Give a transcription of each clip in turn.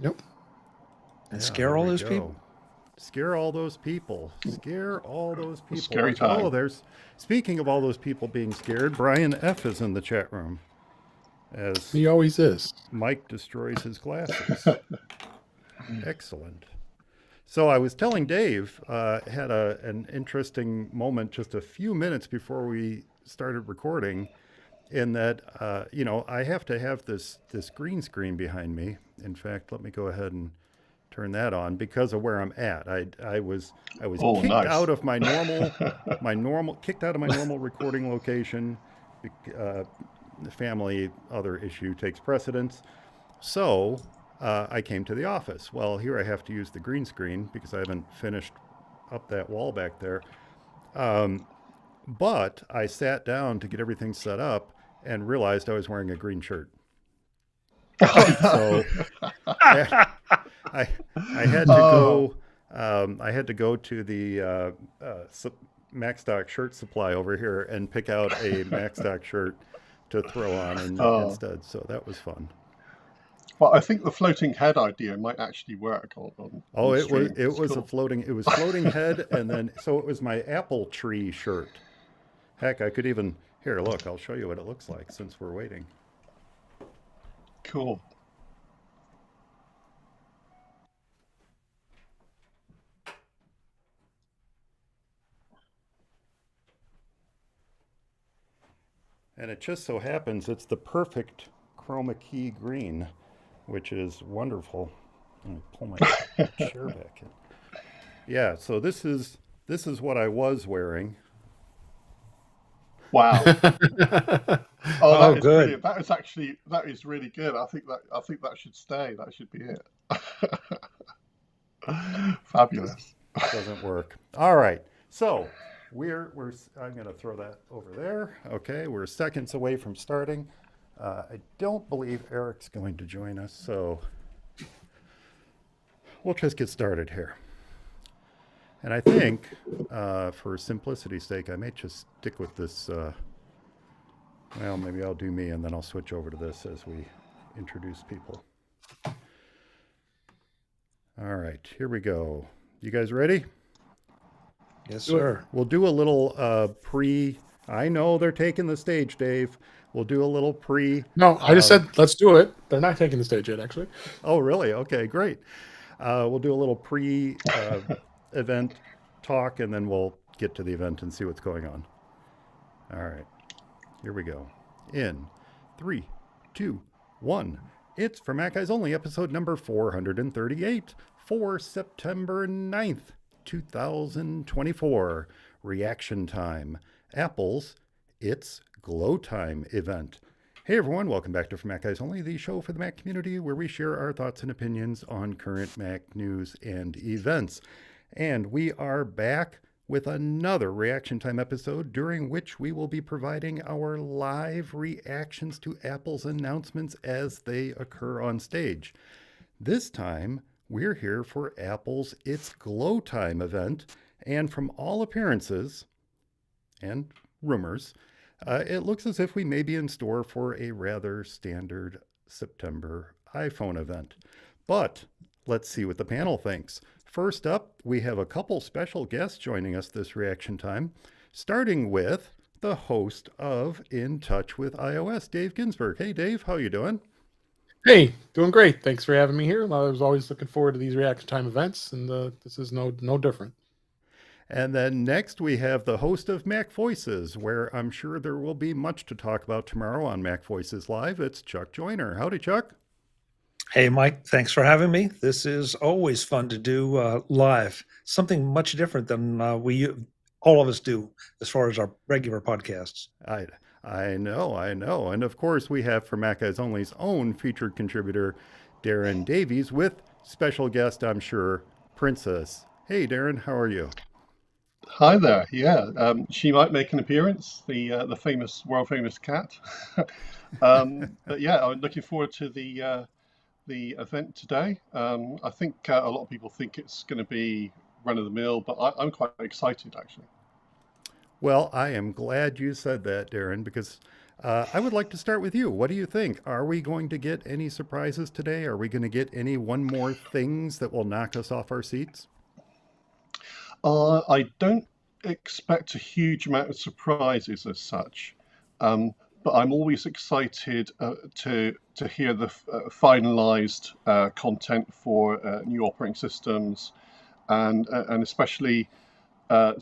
Yep. And Yeah, scare there all we those go. people. Scare all those people. Scare all those people. Scary time. Oh, speaking of all those people being scared, Brian F. is in the chat room as He always is. Mike destroys his glasses. Excellent. So I was telling Dave, had an interesting moment just a few minutes before we started recording, in that, I have to have this green screen behind me. In fact, let me go ahead and turn that on because of where I'm at. I was kicked nice. out of my normal recording location. The family other issue takes precedence. So I came to the office. Well, here I have to use the green screen because I haven't finished up that wall back there. But I sat down to get everything set up and realized I was wearing a green shirt. So I had to go. I had to go to the MacStock shirt supply over here and pick out a MacStock shirt to throw on instead. So that was fun. Well, I think the floating head idea might actually work on it stream. was cool. a floating head, and then so it was my apple tree shirt. Heck, I could even here. Look, I'll show you what it looks like since we're waiting. Cool. And it just so happens it's the perfect chroma key green, which is wonderful. Let me pull my chair back in. Yeah, so this is what I was wearing. Wow. That is good. brilliant. That is really good. I think that should stay. That should be it. Fabulous. Doesn't work. All right. So I'm going to throw that over there. Okay, we're seconds away from starting. I don't believe Eric's going to join us, so we'll just get started here. And I think, for simplicity's sake, I may just stick with this. Well, maybe I'll do me, and then I'll switch over to this as we introduce people. All right, here we go. You guys ready? Yes, sir. We'll do a little I know they're taking the stage, Dave. We'll do a little No, I just said let's do it. They're not taking the stage yet, actually. Oh, really? Okay, great. We'll do a little event talk, and then we'll get to the event and see what's going on. All right, here we go. In 3, 2, 1. It's For Mac Guys Only, episode number 438 for September 9th, 2024. Reaction time. Apple's It's Glowtime event. Hey everyone, welcome back to For Mac Guys Only, the show for the Mac community where we share our thoughts and opinions on current Mac news and events. And we are back with another reaction time episode during which we will be providing our live reactions to Apple's announcements as they occur on stage. This time, we're here for Apple's It's Glowtime event, and from all appearances and rumors, it looks as if we may be in store for a rather standard September iPhone event. But let's see what the panel thinks. First up, we have a couple special guests joining us this reaction time, starting with the host of In Touch with iOS, Dave Ginsburg. Hey, Dave, how you doing? Hey, doing great. Thanks for having me here. I was always looking forward to these reaction time events, and this is no different. And then next we have the host of Mac Voices, where I'm sure there will be much to talk about tomorrow on Mac Voices Live. It's Chuck Joyner. Howdy, Chuck. Hey, Mike, thanks for having me. This is always fun to do live, something much different than all of us do as far as our regular podcasts. I know. And of course, we have For Mac Guys Only's own featured contributor, Darren Davies, with special guest, I'm sure, Princess. Hey, Darren, how are you? Hi there. Yeah, she might make an appearance. The world famous cat. But yeah, I'm looking forward to the event today. I think a lot of people think it's going to be run of the mill, but I'm quite excited actually. Well, I am glad you said that, Darren, because I would like to start with you. What do you think? Are we going to get any surprises today? Are we going to get any one more things that will knock us off our seats? I don't expect a huge amount of surprises as such, but I'm always excited to hear the finalized content for new operating systems, and especially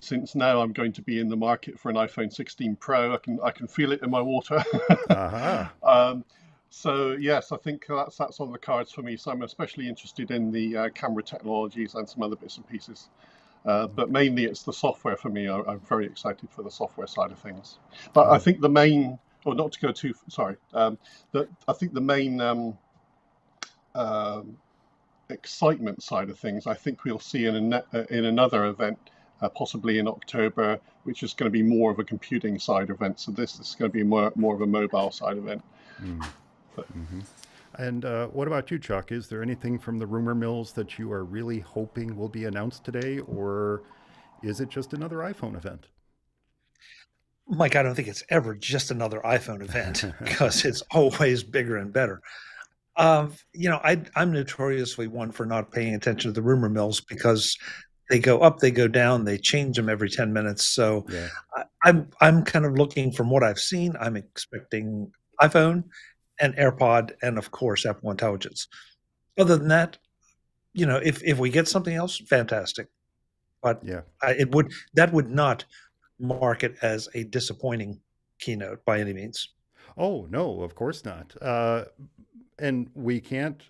since now I'm going to be in the market for an iPhone 16 Pro. I can feel it in my water. Aha. So yes, I think that's on the cards for me. So I'm especially interested in the camera technologies and some other bits and pieces. But mainly it's the software for me. I'm very excited for the software side of things. But I think the main, or not to go too, sorry, I think the main excitement side of things, I think we'll see in another event, possibly in October, which is going to be more of a computing side event. So this is going to be more of a mobile side event. And what about you, Chuck? Is there anything from the rumor mills that you are really hoping will be announced today, or is it just another iPhone event? Mike, I don't think it's ever just another iPhone event because it's always bigger and better. I'm notoriously one for not paying attention to the rumor mills because they go up, they go down, they change them every 10 minutes. So Yeah. I'm kind of looking from what I've seen. I'm expecting iPhone and AirPod and of course Apple Intelligence. Other than that, if we get something else, fantastic. But Yeah. that would not mark it as a disappointing keynote by any means. Oh, no, of course not. And we can't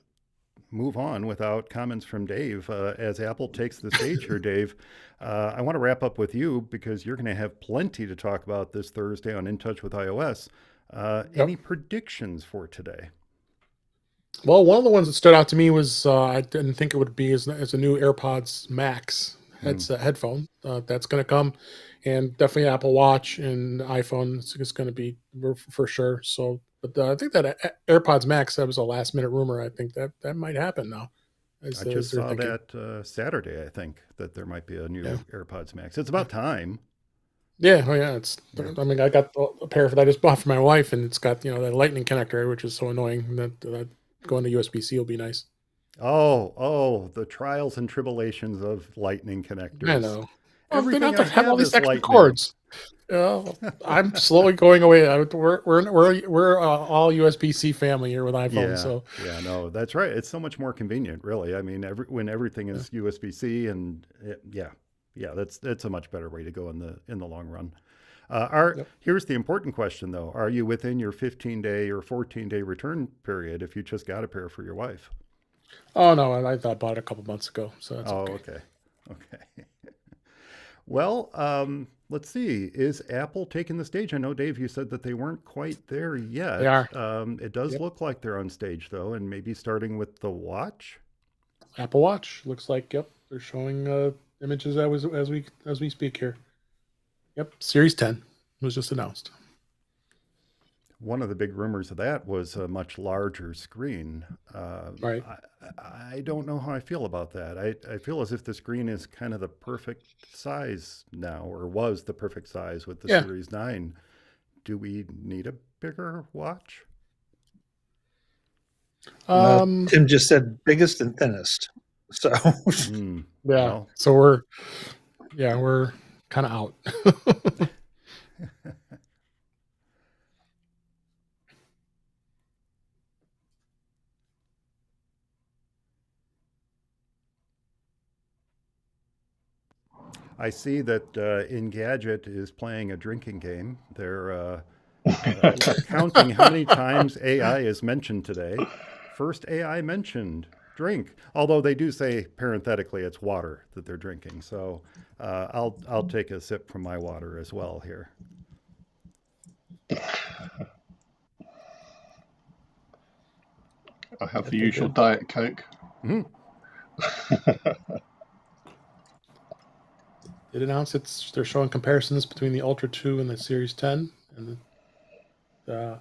move on without comments from Dave. As Apple takes the stage here, Dave, I want to wrap up with you because you're going to have plenty to talk about this Thursday on In Touch with iOS. Any predictions for today? Well, one of the ones that stood out to me was I didn't think it would be as a new AirPods Max headphone. That's going to come, and definitely Apple Watch and iPhone is going to be for sure. So, but I think that AirPods Max, that was a last minute rumor. I think that might happen now. I just saw that Saturday, I think, that there might be a new AirPods Max. It's about time. Yeah, oh yeah. I mean, I got a pair that I just bought for my wife, and it's got that Lightning connector, which is so annoying. That going to USB-C will be nice. Oh, the trials and tribulations of Lightning connectors. I know. Everything they I have all these is extra Lightning. cords. I'm slowly going away. We're all USB-C family here with iPhone. So yeah, no, that's right. It's so much more convenient, really. I mean, when everything is USB-C, and that's a much better way to go in the long run. Here's the important question, though: are you within your 15-day or 14-day return period if you just got a pair for your wife? Oh no, I bought it a couple months ago, so that's okay. Okay. Well, let's see. Is Apple taking the stage? I know, Dave, you said that they weren't quite there yet. They are. It does look like they're on stage, though, and maybe starting with the watch. Apple Watch looks like. Yep, they're showing images as we speak here. Yep, Series 10 was just announced. One of the big rumors of that was a much larger screen. Right. I don't know how I feel about that. I feel as if the screen is kind of the perfect size now, or was the perfect size with the Series 9. Do we need a bigger watch? Tim just said biggest and thinnest. So well. So we're kind of out. I see that Engadget is playing a drinking game. They're counting how many times AI is mentioned today. First AI mentioned, drink. Although they do say parenthetically it's water that they're drinking. So I'll take a sip from my water as well here. I have the usual Diet Coke. It announced they're showing comparisons between the Ultra 2 and the Series 10, and the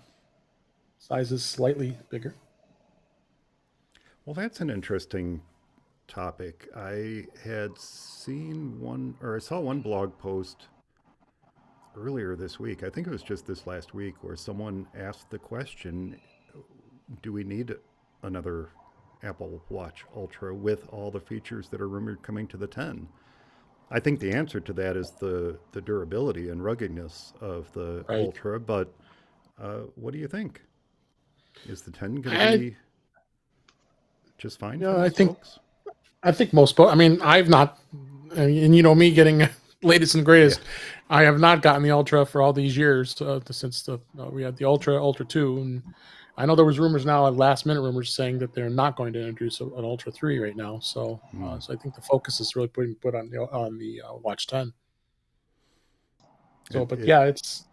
size is slightly bigger. Well, that's an interesting topic. I had seen I saw one blog post earlier this week. I think it was just this last week where someone asked the question, do we need another Apple Watch Ultra with all the features that are rumored coming to the 10? I think the answer to that is the durability and ruggedness of the Right. Ultra, but what do you think? Is the 10 going to I- be just fine Yeah, for I most think- folks? I think most, I mean, I've not, and you know me getting latest and greatest. I have not gotten the Ultra for all these years since we had the Ultra 2, and I know there was rumors now, last minute rumors saying that they're not going to introduce an Ultra 3 right now. So, so I think the focus is really put on the Watch 10. So, yeah, it's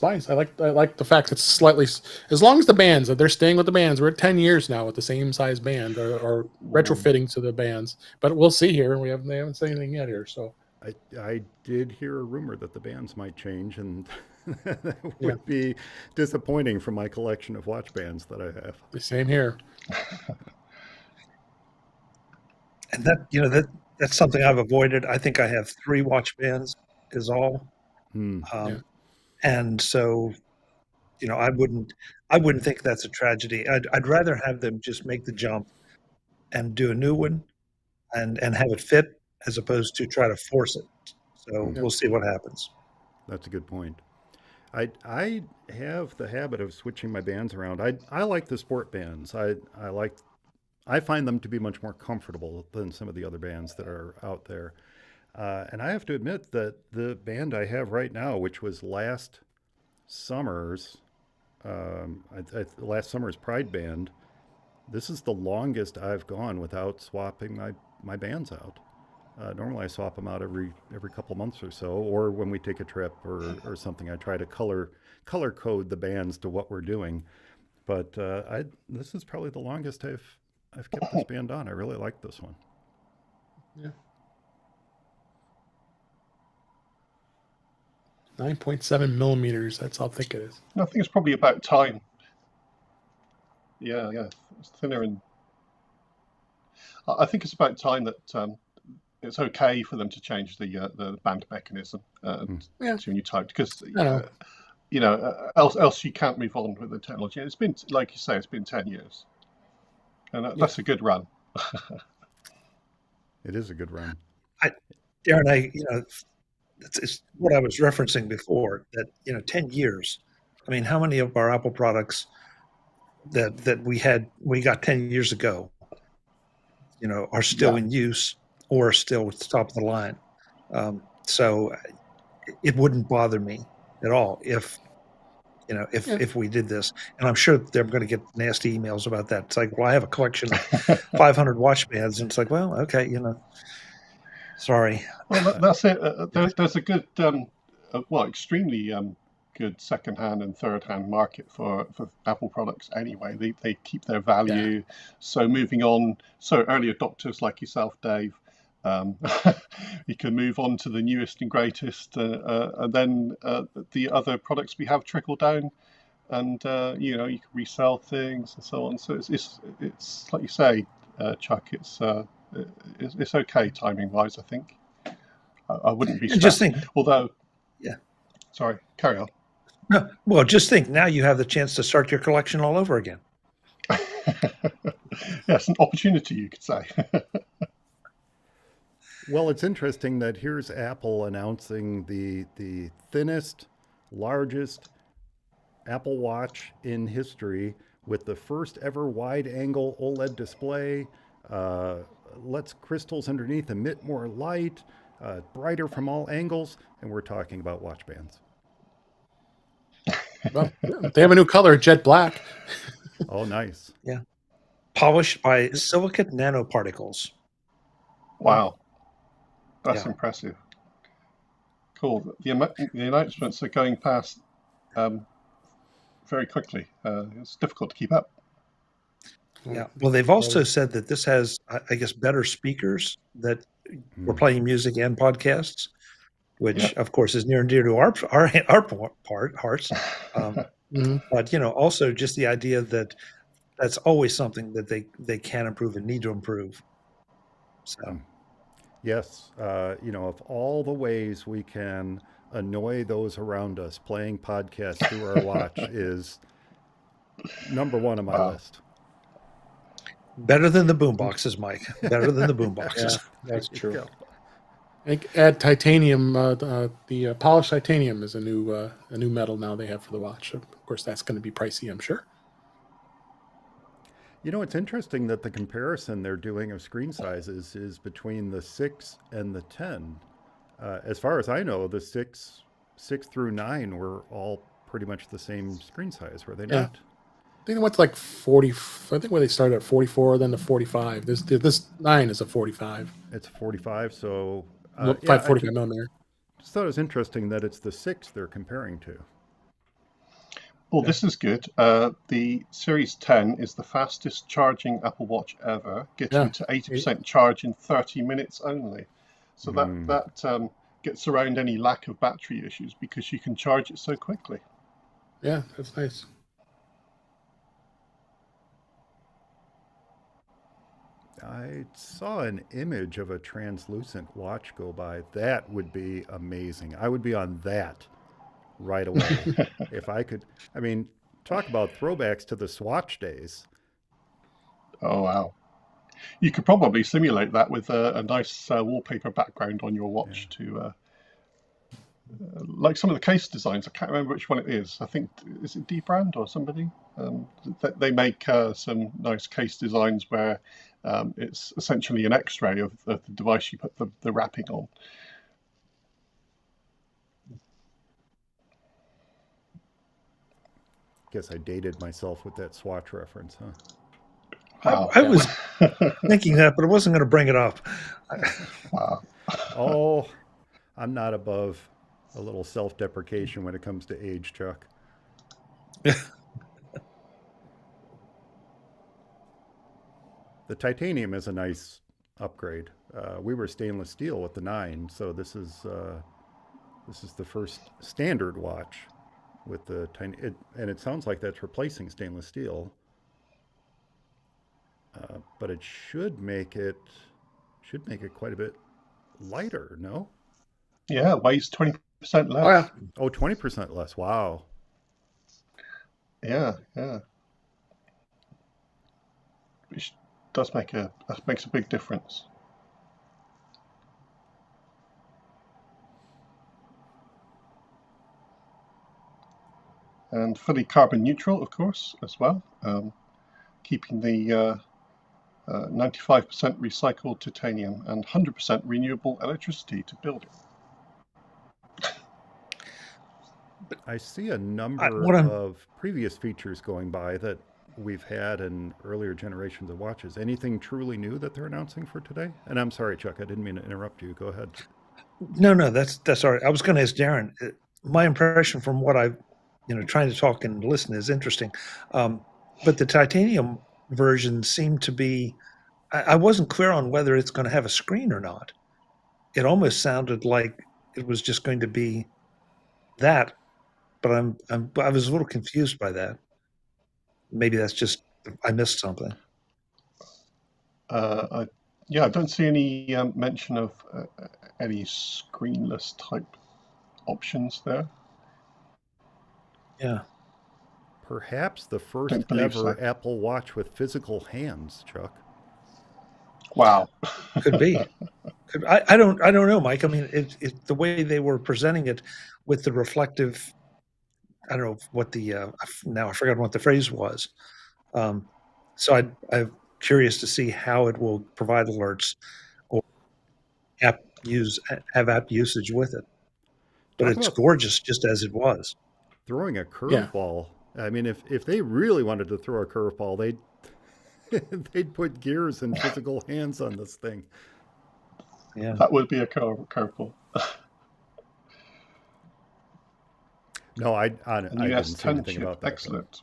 nice. I like the fact it's slightly, as long as the bands, they're staying with the bands. We're at 10 years now with the same size band or retrofitting to the bands, but we'll see here. They haven't said anything yet here. So I did hear a rumor that the bands might change, and that would be disappointing for my collection of watch bands that I have. the same here. And that's something I've avoided. I think I have 3 watch bands is all. And so, I wouldn't think that's a tragedy. I'd rather have them just make the jump and do a new one and have it fit as opposed to try to force it. So we'll see what happens. That's a good point. I have the habit of switching my bands around. I like the sport bands. I find them to be much more comfortable than some of the other bands that are out there. And I have to admit that the band I have right now, which was last summer's Pride band, this is the longest I've gone without swapping my bands out. Normally I swap them out every couple of months or so, or when we take a trip or something, I try to color code the bands to what we're doing. But this is probably the longest I've kept this band on. I really like this one. Yeah. 9.7 millimeters. That's how thick it is. I think it's probably about time. Yeah, it's thinner, and I think it's about time that it's okay for them to change the band mechanism to a new type, because else you can't move on with the technology. It's been, like you say, it's been 10 years, and that's a good run. It is a good run. Darren, it's what I was referencing before, that 10 years. I mean, how many of our Apple products that we got 10 years ago, are still in use or still at the top of the line? So it wouldn't bother me at all if we did this. And I'm sure they're going to get nasty emails about that. It's like, well, I have a collection of 500 watch bands, and it's like, well, okay, sorry. Well, that's it. There's a good, extremely good second-hand and third-hand market for Apple products anyway. They keep their value. So moving on, early adopters like yourself, Dave, you can move on to the newest and greatest, and then the other products we have trickle down, and you can resell things and so on. So it's like you say, Chuck. It's okay timing wise, I think. I wouldn't be stressed. Just think, although, sorry, carry on. No, well, just think, now you have the chance to start your collection all over again. Yes, an opportunity, you could say. Well, it's interesting that here's Apple announcing the thinnest, largest Apple Watch in history with the first ever wide-angle OLED display. Lets crystals underneath emit more light, brighter from all angles, and we're talking about watch bands. Well, they have a new color, jet black. Oh, nice. Yeah. Polished by silicate nanoparticles. Wow. That's impressive. Cool. The announcements are going past very quickly. It's difficult to keep up. Yeah. Well, they've also said that this has, I guess, better speakers that we're playing music and podcasts, which of course is near and dear to our hearts. But also just the idea that that's always something that they can improve and need to improve. So. Yes, of all the ways we can annoy those around us playing podcasts through our watch is number one on my list. Better than the boom boxes, Mike. Better than the boom boxes. Yeah, that's There you true. go. I think add titanium. The polished titanium is a new metal now they have for the watch. Of course, that's going to be pricey, I'm sure. You know, it's interesting that the comparison they're doing of screen sizes is between the 6 and the 10. As far as I know, the 6 through 9 were all pretty much the same screen size, were they Yeah. not? I think it went to like 40. I think when they started at 44, then to 45. This 9 is a 45. It's 45, so... 45 millimeter. Just thought it was interesting that it's the 6 they're comparing to. Well, this is good. The Series 10 is the fastest charging Apple Watch ever, getting to 80% charge in 30 minutes only. So that gets around any lack of battery issues because you can charge it so quickly. Yeah, that's nice. I saw an image of a translucent watch go by. That would be amazing. I would be on that right away if I could. I mean, talk about throwbacks to the Swatch days. Oh, wow. You could probably simulate that with a nice wallpaper background on your watch to, like some of the case designs. I can't remember which one it is. I think, is it Dbrand or somebody? They make some nice case designs where it's essentially an X-ray of the device you put the wrapping on. Guess I dated myself with that Swatch reference, huh? Wow. I was thinking that, but I wasn't going to bring it up. Wow. Oh, I'm not above a little self-deprecation when it comes to age, Chuck. The titanium is a nice upgrade. We were stainless steel with the 9, so this is the first standard watch with the tiny. And it sounds like that's replacing stainless steel, but it should make it quite a bit lighter. No? Yeah, it weighs 20% less. Oh, yeah. Oh, 20% less. Wow. Yeah. Which does makes a big difference. And fully carbon neutral, of course, as well, keeping the 95% recycled titanium and 100% renewable electricity to build it. I see a number of previous features going by that we've had in earlier generations of watches. Anything truly new that they're announcing for today? And I'm sorry, Chuck, I didn't mean to interrupt you. Go ahead. No, that's all right. I was going to ask Darren. My impression from what I've, trying to talk and listen is interesting, but the titanium version seemed to be. I wasn't clear on whether it's going to have a screen or not. It almost sounded like it was just going to be that, but I was a little confused by that. Maybe that's just I missed something. I don't see any mention of any screenless type options there. Yeah. Perhaps the first ever Apple Watch with physical hands, Chuck. Wow. Could be. I don't know, Mike. I mean, it the way they were presenting it with the reflective. I don't know what now I forgot what the phrase was. So I'm curious to see how it will provide alerts or have app usage with it. But it's gorgeous just as it was. Throwing a curveball. Yeah. I mean, if they really wanted to throw a curveball, they'd put gears and physical hands on this thing. Yeah, that would be a curveball. No, I didn't see anything about that. Excellent.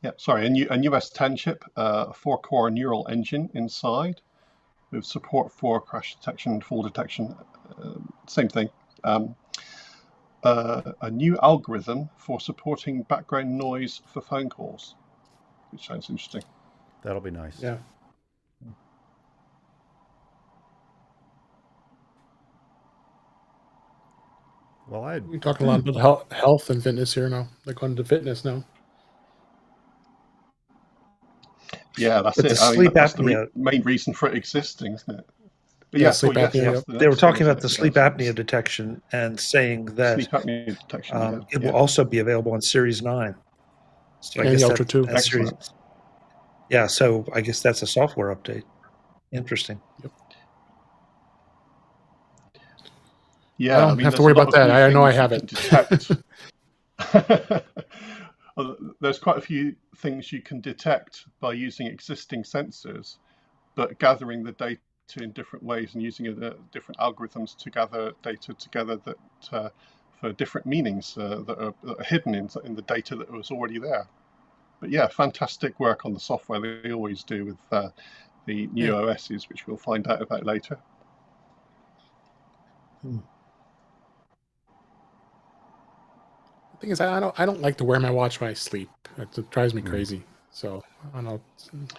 Yeah, sorry, a US 10 chip, 4-core neural engine inside with support for crash detection and fall detection. Same thing. A new algorithm for supporting background noise for phone calls, which sounds interesting. That'll be nice. Yeah. Well, We're talking a lot about health and fitness here now. They're going to fitness now. Yeah, that's But it. the I mean, sleep that's the apnea, main reason for it existing, isn't it? But Yeah, sleep yes, apnea, yes, yep. the they were next thing talking is about the sleep yes, apnea detection and saying that sleep apnea detection. it will also be available on Series 9. So I And guess the Ultra 2. that's Series. Excellent. Yeah, so I guess that's a software update. Interesting. Yeah, I don't mean, have to there's worry a lot about of that. new I know I things you have can it. detect. There's quite a few things you can detect by using existing sensors, but gathering the data in different ways and using different algorithms to gather data together that for different meanings that are hidden in the data that was already there. But yeah, fantastic work on the software they always do with the new OSs, which we'll find out about later. The thing is, I don't like to wear my watch when I sleep. It drives me crazy. So I don't know.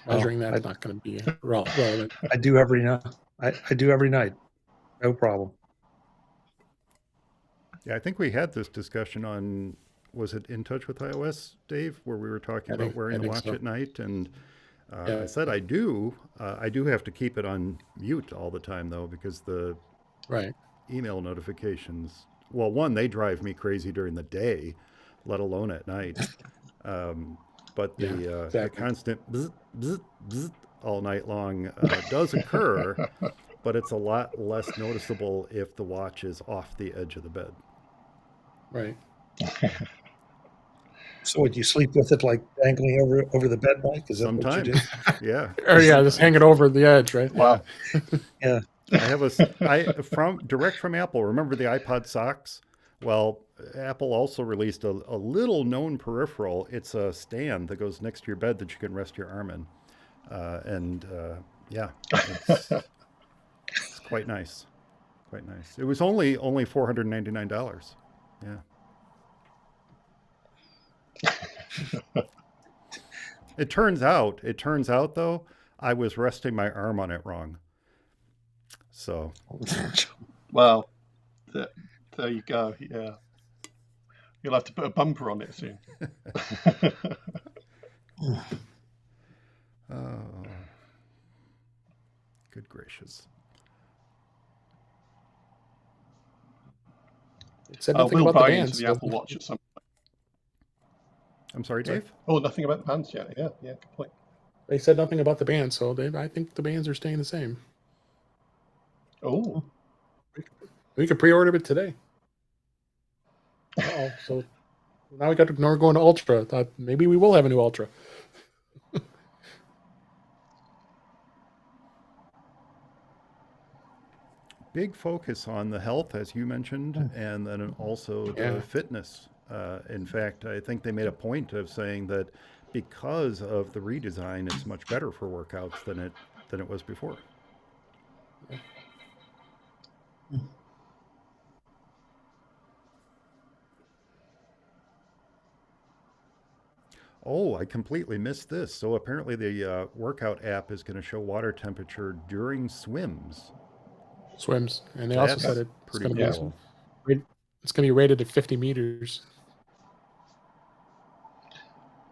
Measuring that's not going to be relevant. I do every night. I do every night. No problem. Yeah, I think we had this discussion on, was it In Touch with iOS, Dave, where we were talking about wearing the watch at night, and I said I do have to keep it on mute all the time though, because the email notifications, well, one, they drive me crazy during the day, let alone at night. But the constant bzz, bzz, bzz all night long does occur, but it's a lot less noticeable if the watch is off the edge of the bed. Right. So would you sleep with it like dangling over the bed, Mike? Is that Sometimes, what you do? yeah. Or just hang it over the edge, right? Wow. Yeah. I have direct from Apple. Remember the iPod socks? Well, Apple also released a little known peripheral. It's a stand that goes next to your bed that you can rest your arm in. It's quite nice. Quite nice. It was only $499. Yeah. It turns out though, I was resting my arm on it wrong. So, well, there you go. Yeah, you'll have to put a bumper on it soon. oh, good gracious! It said nothing about the bands. Into the Apple Watch at some point. I'm sorry, Dave. Oh, nothing about the bands yet. Yeah, good point. They said nothing about the bands, so I think the bands are staying the same. Oh, we could pre-order it today. So now we're going to Ultra. Thought maybe we will have a new Ultra. Big focus on the health, as you mentioned, and then also the fitness. In fact, I think they made a point of saying that because of the redesign, it's much better for workouts than it was before. Oh, I completely missed this. So apparently the workout app is going to show water temperature during swims. And they also said it's going to be rated at 50 meters.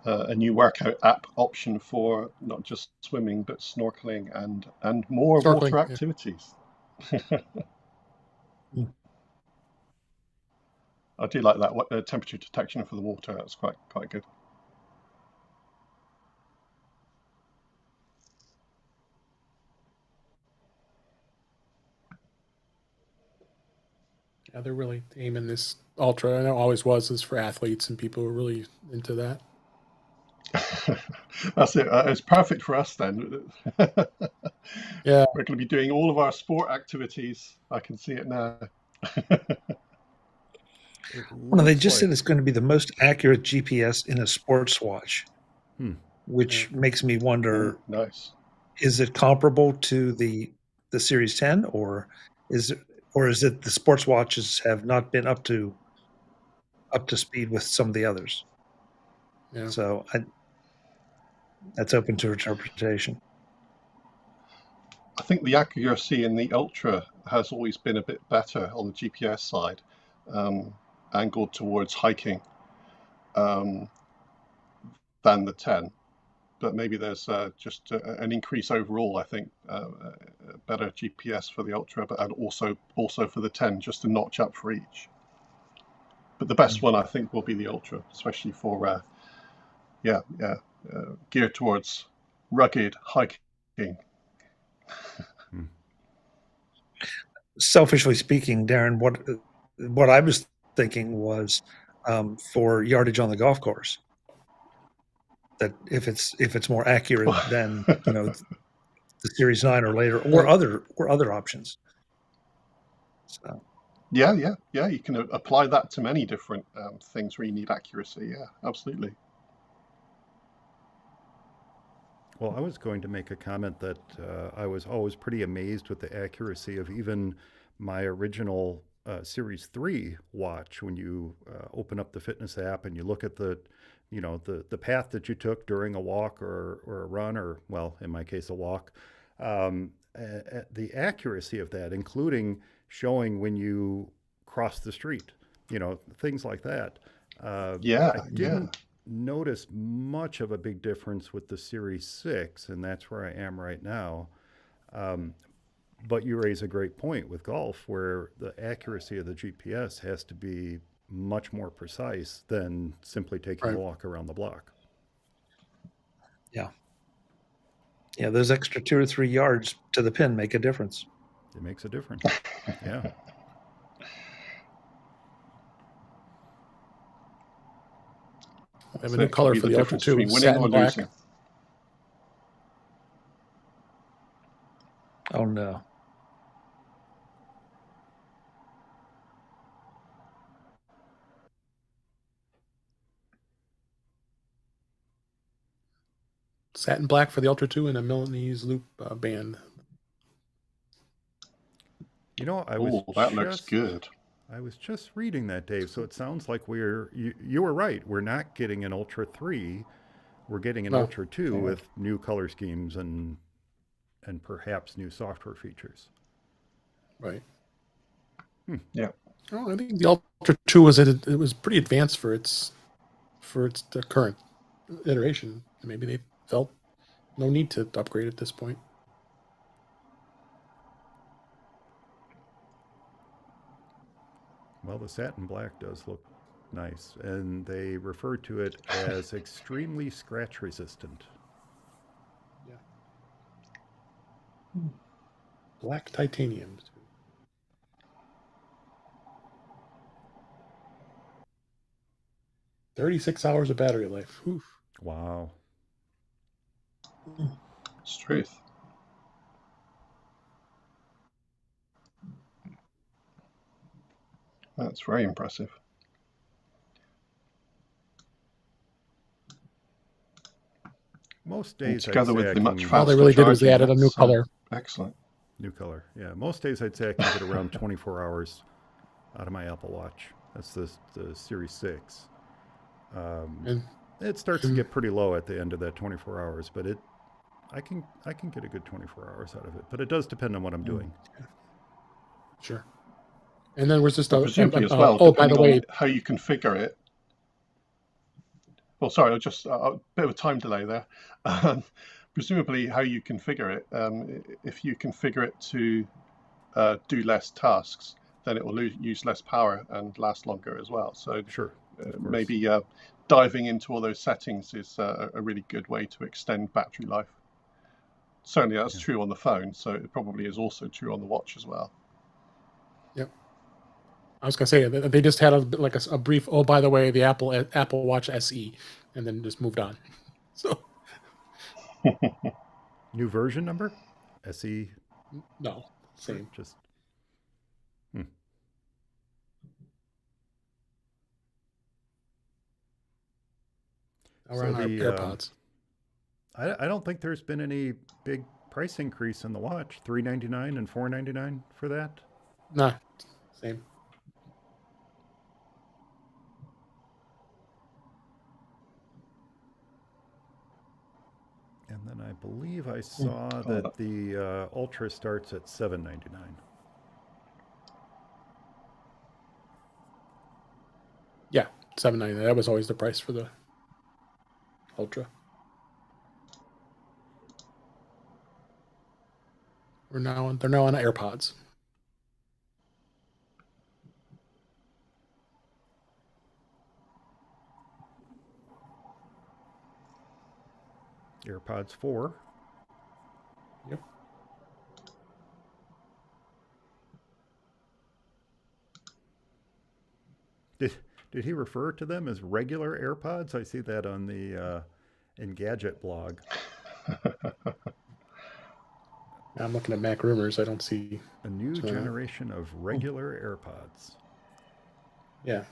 A new workout app option for not just swimming but snorkeling and more water activities. I do like that temperature detection for the water. That's quite good. Yeah, they're really aiming this Ultra. I know it always was for athletes and people who are really into that. That's it. It's perfect for us then. Yeah. We're going to be doing all of our sport activities. I can see it now. Well, they just said it's going to be the most accurate GPS in a sports watch, which makes me wonder, nice. Is it comparable to the Series 10 or is it the sports watches have not been up to speed with some of the others? Yeah. So that's open to interpretation. I think the accuracy in the Ultra has always been a bit better on the GPS side. angled towards hiking than the 10. But maybe there's just an increase overall. I think better GPS for the Ultra, but and also for the 10, just a notch up for each. But the best one I think will be the Ultra, especially for geared towards rugged hiking. Selfishly speaking, Darren, what I was thinking was for yardage on the golf course. That if it's more accurate than the Series 9 or later, or other options. So. Yeah. You can apply that to many different things where you need accuracy. Yeah, absolutely. Well, I was going to make a comment that I was always pretty amazed with the accuracy of even my original Series 3 watch. When you open up the fitness app and you look at the path that you took during a walk or a run, or, well, in my case, a walk, the accuracy of that, including showing when you cross the street, things like that. I didn't notice much of a big difference with the Series 6, and that's where I am right now. But you raise a great point with golf, where the accuracy of the GPS has to be much more precise than simply taking a walk around the block. Yeah, those extra 2 or 3 yards to the pin make a difference. It makes a difference. Yeah. I have a new color for the Ultra 2, satin black. Losing. Oh no. Satin black for the Ultra 2 and a Milanese loop band. That looks good. I was just reading that, Dave. So it sounds like you were right. We're not getting an Ultra 3. We're getting an Ultra 2 with new color schemes and perhaps new software features. Right. Yeah. Oh, I think the Ultra 2 was pretty advanced for its current iteration. Maybe they felt no need to upgrade at this point. Well, the satin black does look nice, and they refer to it as extremely scratch resistant. Yeah. Black titanium. 36 hours of battery life. Oof. Wow. It's truth. That's very impressive. Most days, together with the much faster all they really did was they added a new color. Excellent. New color. Yeah. Most days I'd say I can get around 24 hours out of my Apple Watch. That's the Series 6. It starts to get pretty low at the end of that 24 hours, but I can get a good 24 hours out of it. But it does depend on what I'm doing. Sure. And then was just presumably as well. By the way, how you configure it. Well, sorry, just a bit of a time delay there. Presumably, how you configure it. If you configure it to do less tasks, then it will use less power and last longer as well. So sure, maybe diving into all those settings is a really good way to extend battery life. Certainly, that's true on the phone. So it probably is also true on the watch as well. Yep. I was gonna say they just had a brief. Oh, by the way, the Apple Watch SE, and then just moved on. So, new version number, SE. No, same. Just. Around our AirPods. I don't think there's been any big price increase in the watch. $399 and $499 for that. Nah, same. And then I believe I saw that the Ultra starts at $799. $799. That was always the price for the Ultra. They're now on AirPods. AirPods 4. Yep. Did he refer to them as regular AirPods? I see that on the Engadget blog. I'm looking at Mac Rumors. I don't see a new generation of regular AirPods. Yeah,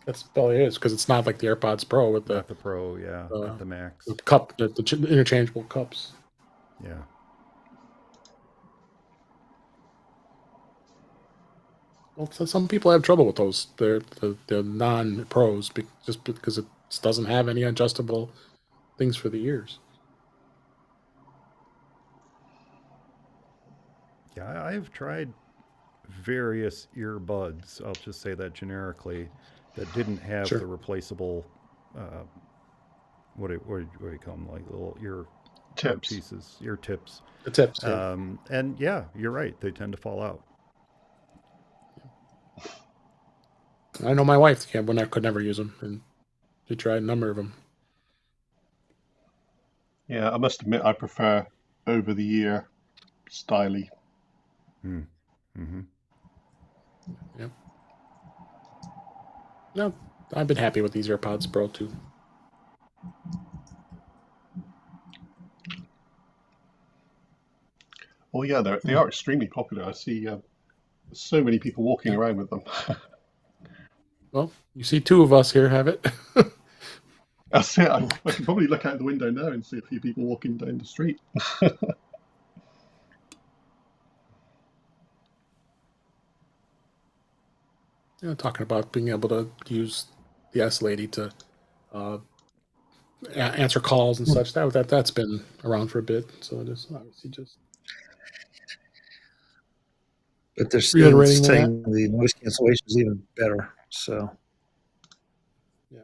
that's all it is, because it's not like the AirPods Pro with not the Pro, not the Max. The cup, the interchangeable cups. Yeah. Well, so some people have trouble with those. They're the non-pros just because it doesn't have any adjustable things for the ears. Yeah, I've tried various earbuds, I'll just say that generically, that didn't have the replaceable, what do you call them, like little ear tips. Pieces, ear tips. The tips, yeah. And yeah, you're right, they tend to fall out. I know my wife could never use them, and she tried a number of them. Yeah, I must admit I prefer over-the-ear styly. Mm-hmm. Yep. No, I've been happy with these AirPods Pro too. Oh yeah, they are extremely popular. I see so many people walking around with them. Well, you see two of us here have it. That's it. I can probably look out the window now and see a few people walking down the street. Talking about being able to use the S Lady to answer calls and such. That's been around for a bit, so it is obviously just. But they're still saying the noise cancellation is even better. So. Yeah.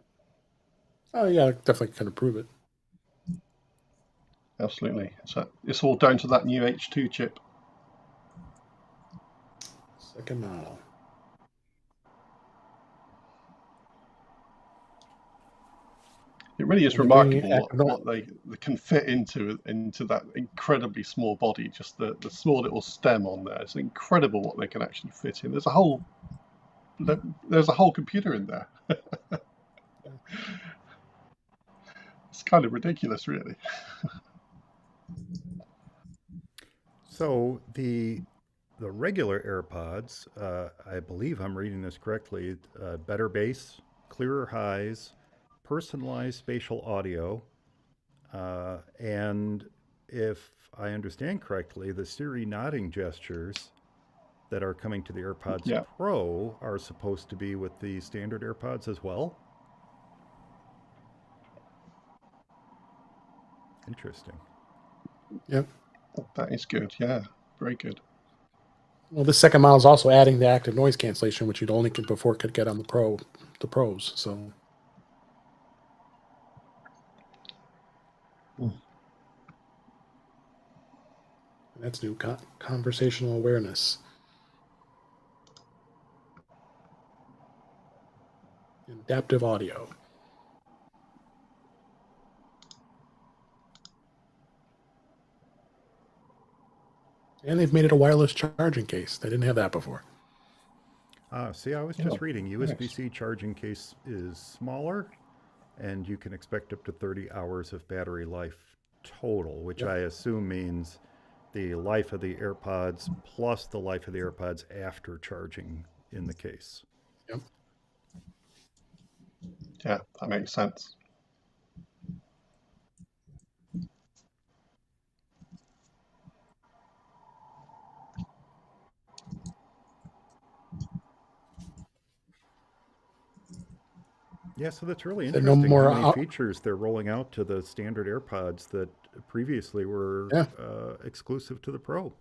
Oh yeah, definitely can improve it. Absolutely. So it's all down to that new H2 chip. Second model. It really is remarkable what they can fit into that incredibly small body. Just the small little stem on there. It's incredible what they can actually fit in. There's a whole computer in there. It's kind of ridiculous, really. So the regular AirPods, I believe I'm reading this correctly, better bass, clearer highs, personalized spatial audio, and if I understand correctly, the Siri nodding gestures that are coming to the AirPods Pro are supposed to be with the standard AirPods as well? Interesting. Yep. That is good. Yeah, very good. Well, this second model is also adding the active noise cancellation, which you'd only could get on the Pros. So. That's new conversational awareness. Adaptive audio. And they've made it a wireless charging case. They didn't have that before. See, I was just reading. USB-C charging case is smaller, and you can expect up to 30 hours of battery life total, which I assume means the life of the AirPods plus the life of the AirPods after charging in the case. Yep. Yeah, that makes sense. Yeah, so that's really interesting how many features they're rolling out to the standard AirPods that previously were exclusive to the Pro.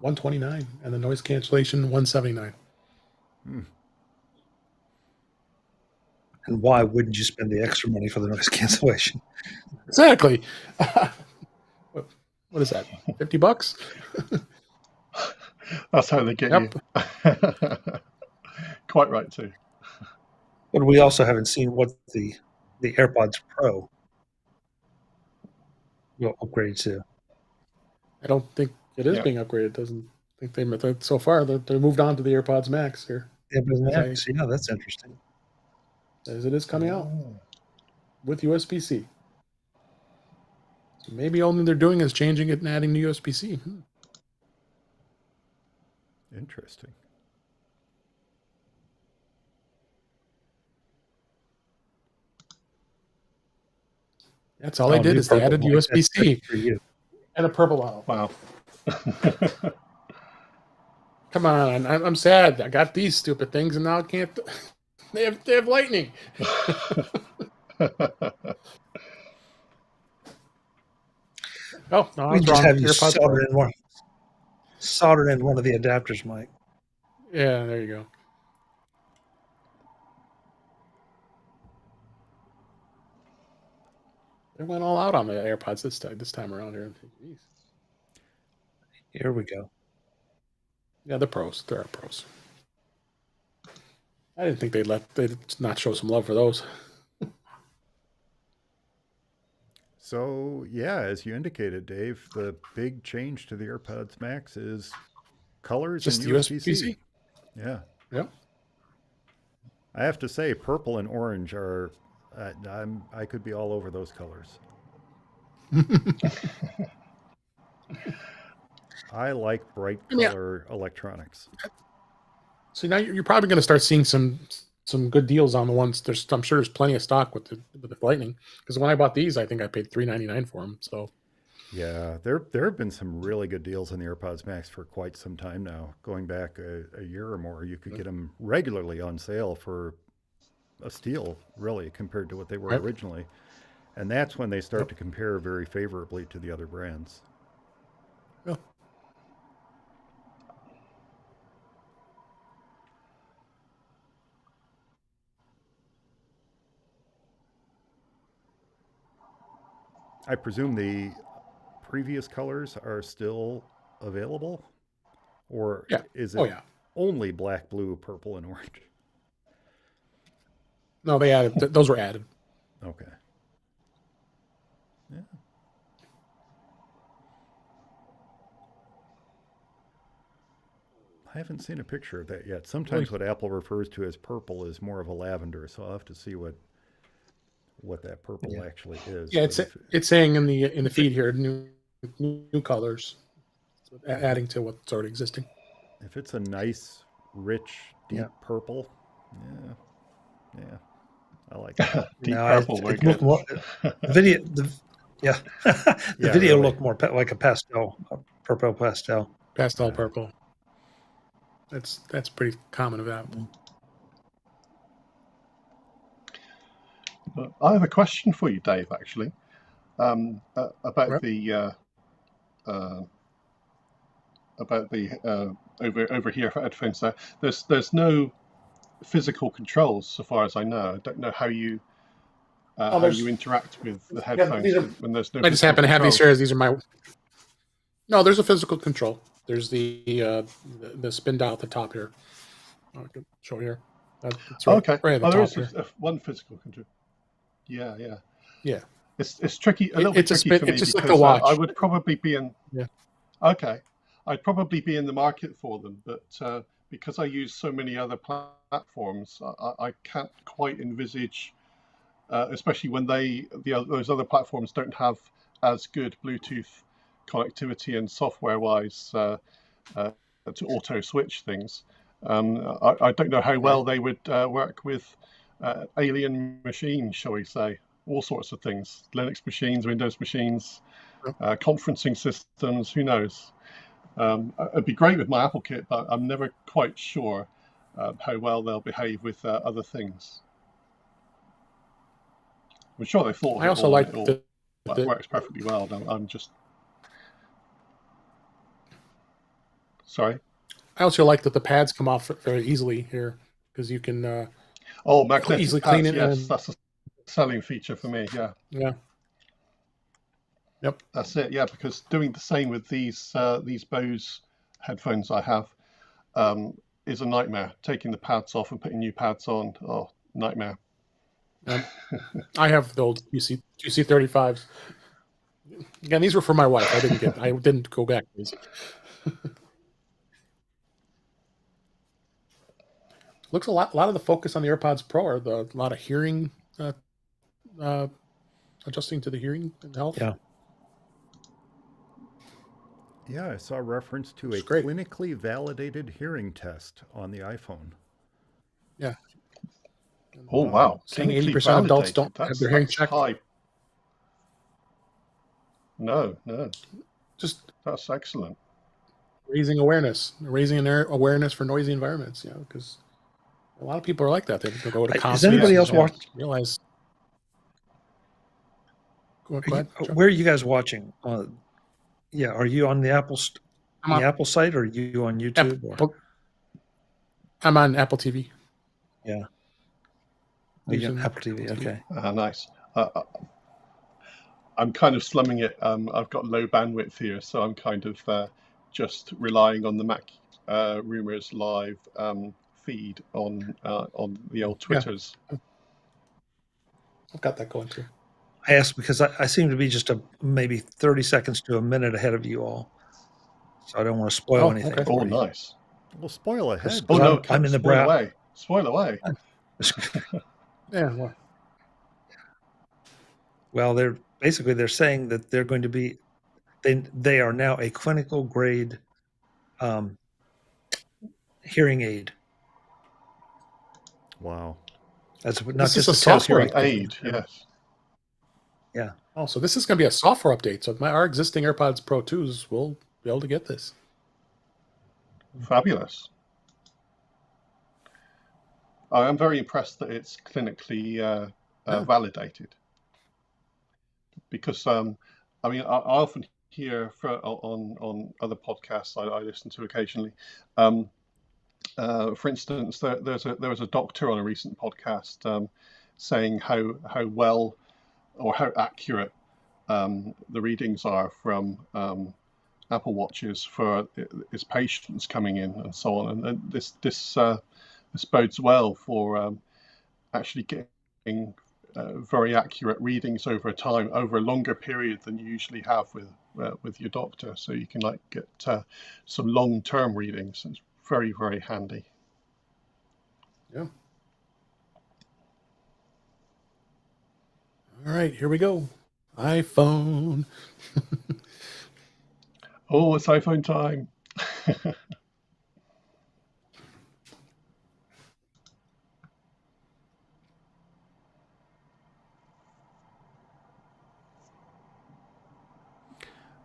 $129 and the noise cancellation $179. And why wouldn't you spend the extra money for the noise cancellation? Exactly. What is that? $50? That's how they get Yep. you. Quite right too. But we also haven't seen what the AirPods Pro will upgrade to. I don't think it is Yeah. being upgraded. Doesn't think they so far they moved on to the AirPods Max here. AirPods As Max, yeah, that's interesting. As it is coming out Oh. with USB-C. So maybe all they're doing is changing it and adding new USB-C. Interesting. That's all they did new is they purple added mic, that's USB-C great for you. and a purple model. Wow. Come on, I'm sad. I got these stupid things and now I can't. They have lightning. Oh, no, I We was just wrong. have you AirPods Pro. soldered in one of the adapters, Mike. Yeah, there you go. They went all out on the AirPods this time around here. Jeez. Here we go. Yeah, the pros. There are pros. I didn't think they'd not show some love for those. So, yeah, as you indicated, Dave, the big change to the AirPods Max is colors Just and USB-C. USB-C. Yeah. Yep. I have to say, purple and orange are, I could be all over those colors. I like bright color electronics. So now you're probably going to start seeing some good deals on the ones. I'm sure there's plenty of stock with the Lightning, because when I bought these, I think I paid $399 for them. So yeah, there have been some really good deals on the AirPods Max for quite some time now. Going back a year or more, you could get them regularly on sale for a steal, really, compared to what they were originally. And that's when they start to compare very favorably to the other brands. Yeah. I presume the previous colors are still available, or is it only black, blue, purple, and orange? No, they added. Those were added. Okay. Yeah. I haven't seen a picture of that yet. Sometimes what Apple refers to as purple is more of a lavender, so I'll have to see what that purple actually is. Yeah, it's saying in the feed here new colors, adding to what's already existing. If it's a nice, rich, deep purple, yeah, I like that. Deep purple, it looked more, the video looked more like a pastel, purple pastel. Pastel purple. That's pretty common of Apple. I have a question for you, Dave. Actually, about the over here for headphones. There's no physical controls, so far as I know. I don't know how you interact with the headphones when there's no. I just happen to have these here. These are my. No, there's a physical control. There's the spin dial at the top here. I can show here. That's right, okay. Right at the top here. One physical control. Yeah. It's tricky. A little bit It's tricky for me it's just because like a watch. I would probably be in. Yeah. Okay, I'd probably be in the market for them, but because I use so many other platforms, I can't quite envisage, especially when those other platforms don't have as good Bluetooth connectivity and software-wise to auto switch things. I don't know how well they would work with alien machines, shall we say, all sorts of things, Linux machines, Windows machines, conferencing systems, who knows. It'd be great with my Apple kit, but I'm never quite sure how well they'll behave with other things. I'm sure they thought I also like it works perfectly well. I'm just sorry. I also like that the pads come off very easily here because you can Oh, magnetic easily pads, clean it. yes, And that's a selling feature for me. Yeah, yeah, yep. that's it. Yeah, because doing the same with these Bose headphones I have is a nightmare. Taking the pads off and putting new pads on, oh, nightmare. I have the old QC35s. Again, these were for my wife. I didn't go back to these. Looks a lot of the focus on the AirPods Pro are a lot of hearing, adjusting to the hearing and health. Yeah. Yeah, I saw a reference to a It's great. clinically validated hearing test on the iPhone. Yeah. Oh, wow. Saying Clinically 80% of adults validated. don't have their hearing That's checked. high. No, Just that's excellent. raising awareness for noisy environments. You know, because a lot of people are like that. They go to Is concerts. anybody Yes, else yes. watch? Realize. Go ahead, Chuck. Where are you guys watching? Yeah, are you on the Apple site, or are you on YouTube? I'm on Apple TV. Yeah. Using Apple TV. Okay. Nice. I'm kind of slumming it. I've got low bandwidth here, so I'm kind of just relying on the Mac Rumors Live feed on the old Twitters. Yeah. I've got that going too. I asked because I seem to be just maybe 30 seconds to a minute ahead of you all, so I don't want to spoil anything. Okay. Oh, for you. nice. Well, spoil ahead. Oh no, I'm in the spoil away. Spoil away. Yeah. Well, Well, they're saying that they're going to be they are now a clinical grade hearing aid. Wow. That's not This is just a software hearing Aid, yes. Yeah. oh, so this is going to be a software update. So our existing AirPods Pro 2s will be able to get this. Fabulous. I am very impressed that it's clinically validated. Because I mean, I often hear on other podcasts I listen to occasionally. For instance, there was a doctor on a recent podcast saying how well or how accurate the readings are from Apple Watches for his patients coming in and so on, and this bodes well for actually getting very accurate readings over time, over a longer period than you usually have with your doctor. So you can get some long-term readings. It's very, very handy. Yeah. All right, here we go. iPhone. Oh, it's iPhone time.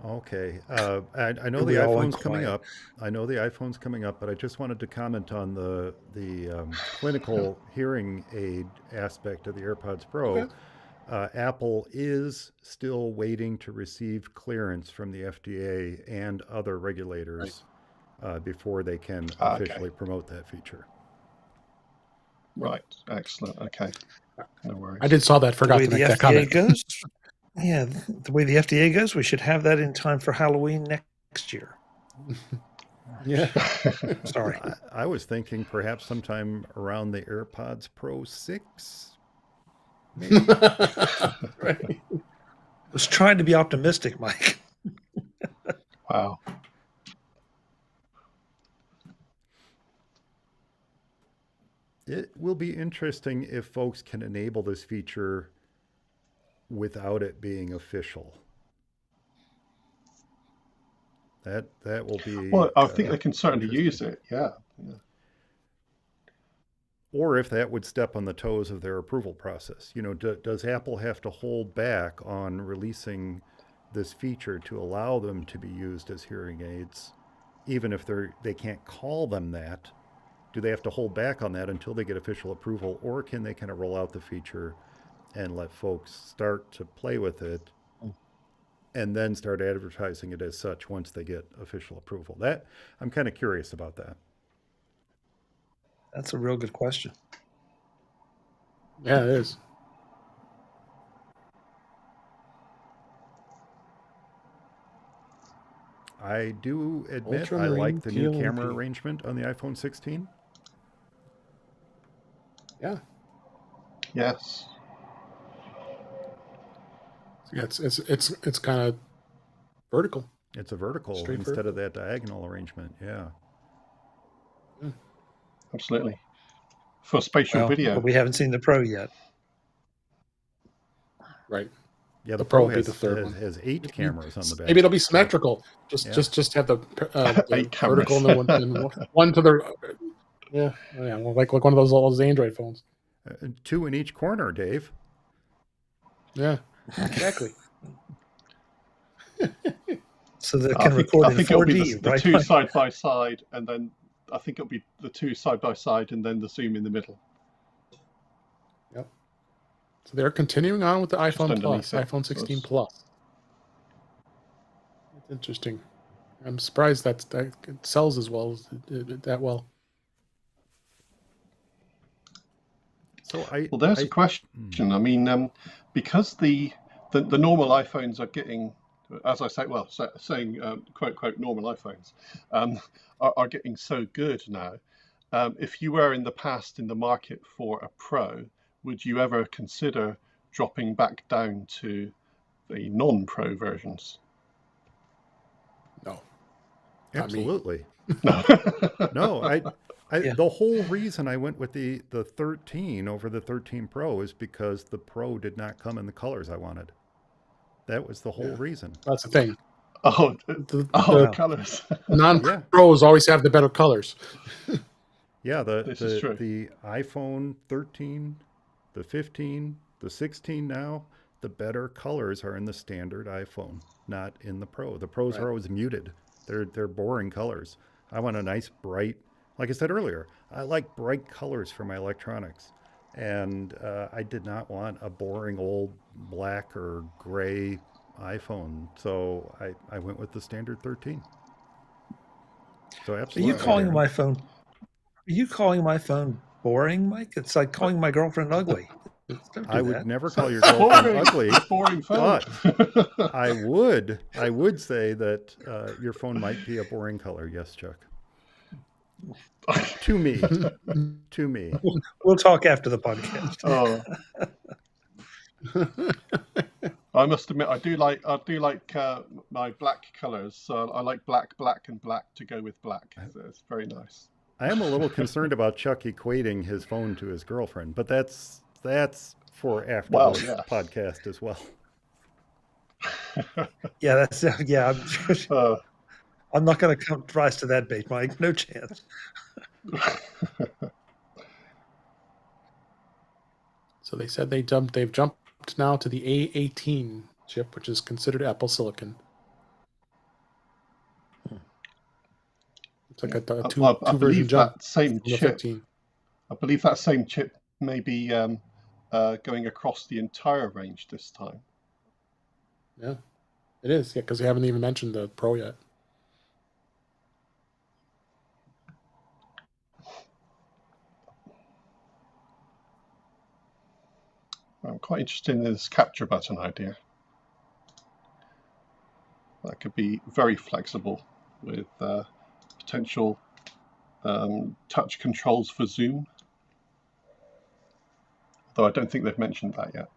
Okay. I know the iPhone's coming up. I know the iPhone's coming up, but I just wanted to comment on the clinical hearing aid aspect of the AirPods Pro. Okay. Apple is still waiting to receive clearance from the FDA and other regulators before they can officially promote that feature. Right. Excellent. Okay. No worries. I did saw that. Forgot to make that comment. Goes. Yeah, the way the FDA goes, we should have that in time for Halloween next year. Yeah. Sorry. I was thinking perhaps sometime around the AirPods Pro 6. Maybe. Right. I was trying to be optimistic, Mike. Wow. It will be interesting if folks can enable this feature without it being official. That will be. Well, I think they can certainly use it. Yeah. Or if that would step on the toes of their approval process. Does Apple have to hold back on releasing this feature to allow them to be used as hearing aids, even if they can't call them that? Do they have to hold back on that until they get official approval, or can they kind of roll out the feature and let folks start to play with it and then start advertising it as such once they get official approval? That I'm kind of curious about that. That's a real good question. Yeah, it is. I do admit I Ultramarine like the new teal and camera pink. arrangement on the iPhone 16. Yeah. Yes. Yeah, it's kind of vertical. It's a vertical Straight instead of that diagonal arrangement. Yeah. Absolutely. For spatial Well, video. but we haven't seen the Pro yet. Right. Yeah, The the Pro Pro will be has, the third has, one. has 8 cameras on the back. Maybe it'll be symmetrical. Just Yeah. just have the 8 vertical cameras. and then one to the yeah well, like one of those Android phones. 2 in each corner, Dave. Yeah, exactly. So they I can think, record I in think it'll be 4D, the right? two side by side, and then I think it'll be the two side by side, and then the zoom in the middle. Yep. So they're continuing on with the iPhone underneath Plus, it. iPhone 16 That's- Plus. That's interesting. I'm surprised that it sells as well as that well. So Well, there's a question. I mean, because the normal iPhones are getting, as I say, well, saying quote quote normal iPhones are getting so good now. If you were in the past in the market for a Pro, would you ever consider dropping back down to the non-Pro versions? No. absolutely. No. No, Yeah. the whole reason I went with the 13 over the 13 Pro is because the Pro did not come in the colors I wanted. That was the whole reason. That's the thing. Oh, The colors. non-Pros always have the better colors. Yeah, This is true. the iPhone 13, the 15, the 16 now, the better colors are in the standard iPhone, not in the Pro. The Pros are always muted. They're boring colors. I want a nice bright, like I said earlier, I like bright colors for my electronics. And I did not want a boring old black or gray iPhone. So I went with the standard 13. So Are absolutely. you calling Darren. my phone? Are you calling my phone boring, Mike? It's like calling my girlfriend ugly. Don't do I would that. never call your It's girlfriend boring. ugly, It's boring phone. but I would say that your phone might be a boring color. Yes, Chuck. To me, to me. We'll talk after the podcast. Oh. I must admit, I do like my black colors. So I like black, and black to go with black. So it's very nice. I am a little concerned about Chuck equating his phone to his girlfriend, but that's for after the podcast as well. Yeah, I'm not going to rise to that bait, Mike. No chance. So they said they've jumped now to the A18 chip, which is considered Apple Silicon. It's like a two version jump. That same from the chip. 15. I believe that same chip may be going across the entire range this time. Yeah, it is. Yeah, because they haven't even mentioned the Pro yet. I'm quite interested in this capture button idea. That could be very flexible with potential touch controls for zoom. Though I don't think they've mentioned that yet.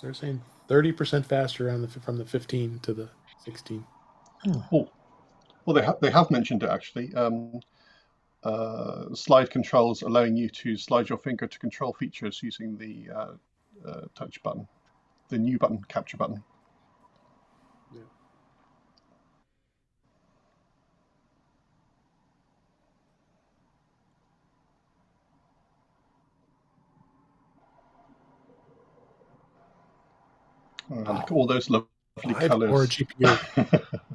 They're saying 30% faster from the 15 to the 16. Oh, well, they have mentioned it actually. Slide controls allowing you to slide your finger to control features using the touch button, the new button, capture button. Yeah. Look at all those lovely colors. Or a GPU.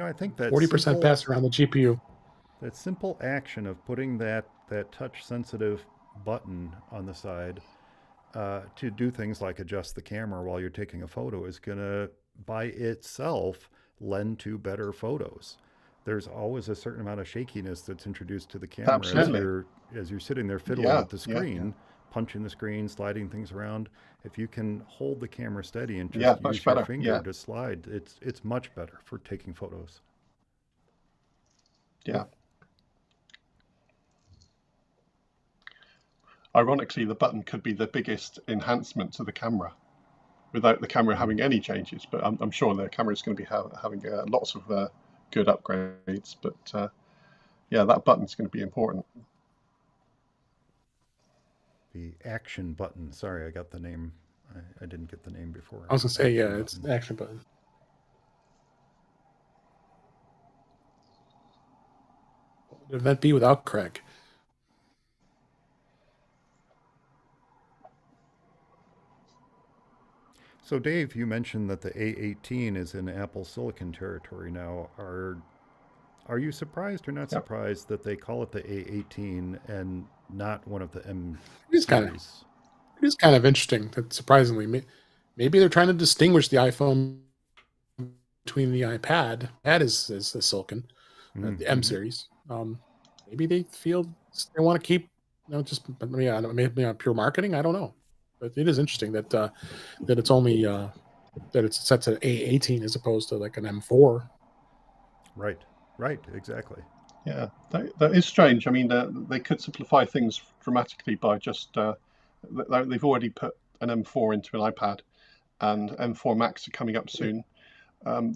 I think that 40% faster on the GPU. That simple action of putting that touch sensitive button on the side to do things like adjust the camera while you're taking a photo is going to by itself lend to better photos. There's always a certain amount of shakiness that's introduced to the camera Absolutely. as you're sitting there fiddling Yeah, with the yeah, screen, punching the screen, sliding things around. If you can hold the camera steady and yeah, just much use your better. finger Yeah, to slide, it's much better for taking photos. yeah. Ironically, the button could be the biggest enhancement to the camera without the camera having any changes. But I'm sure the camera is going to be having lots of good upgrades. But yeah, that button's going to be important. The action button. Sorry, I got the name. I didn't get the name before. I was gonna say, Action yeah, it's button. the action button. What would that be without Craig? So, Dave, you mentioned that the A18 is in Apple Silicon territory now. Are you surprised or not Yep. surprised that they call it the A18 and not one of the M It is kind of series? it is kind of interesting that surprisingly, maybe they're trying to distinguish the iPhone between the iPad. That is the Silicon, the M series. Maybe they feel they want to keep, just maybe on pure marketing. I don't know, but it is interesting that that it's only that it's set to A18 as opposed to like an M4. Right, exactly. Yeah, that is strange. I mean, they could simplify things dramatically by just they've already put an M4 into an iPad, and M4 Max are coming up soon.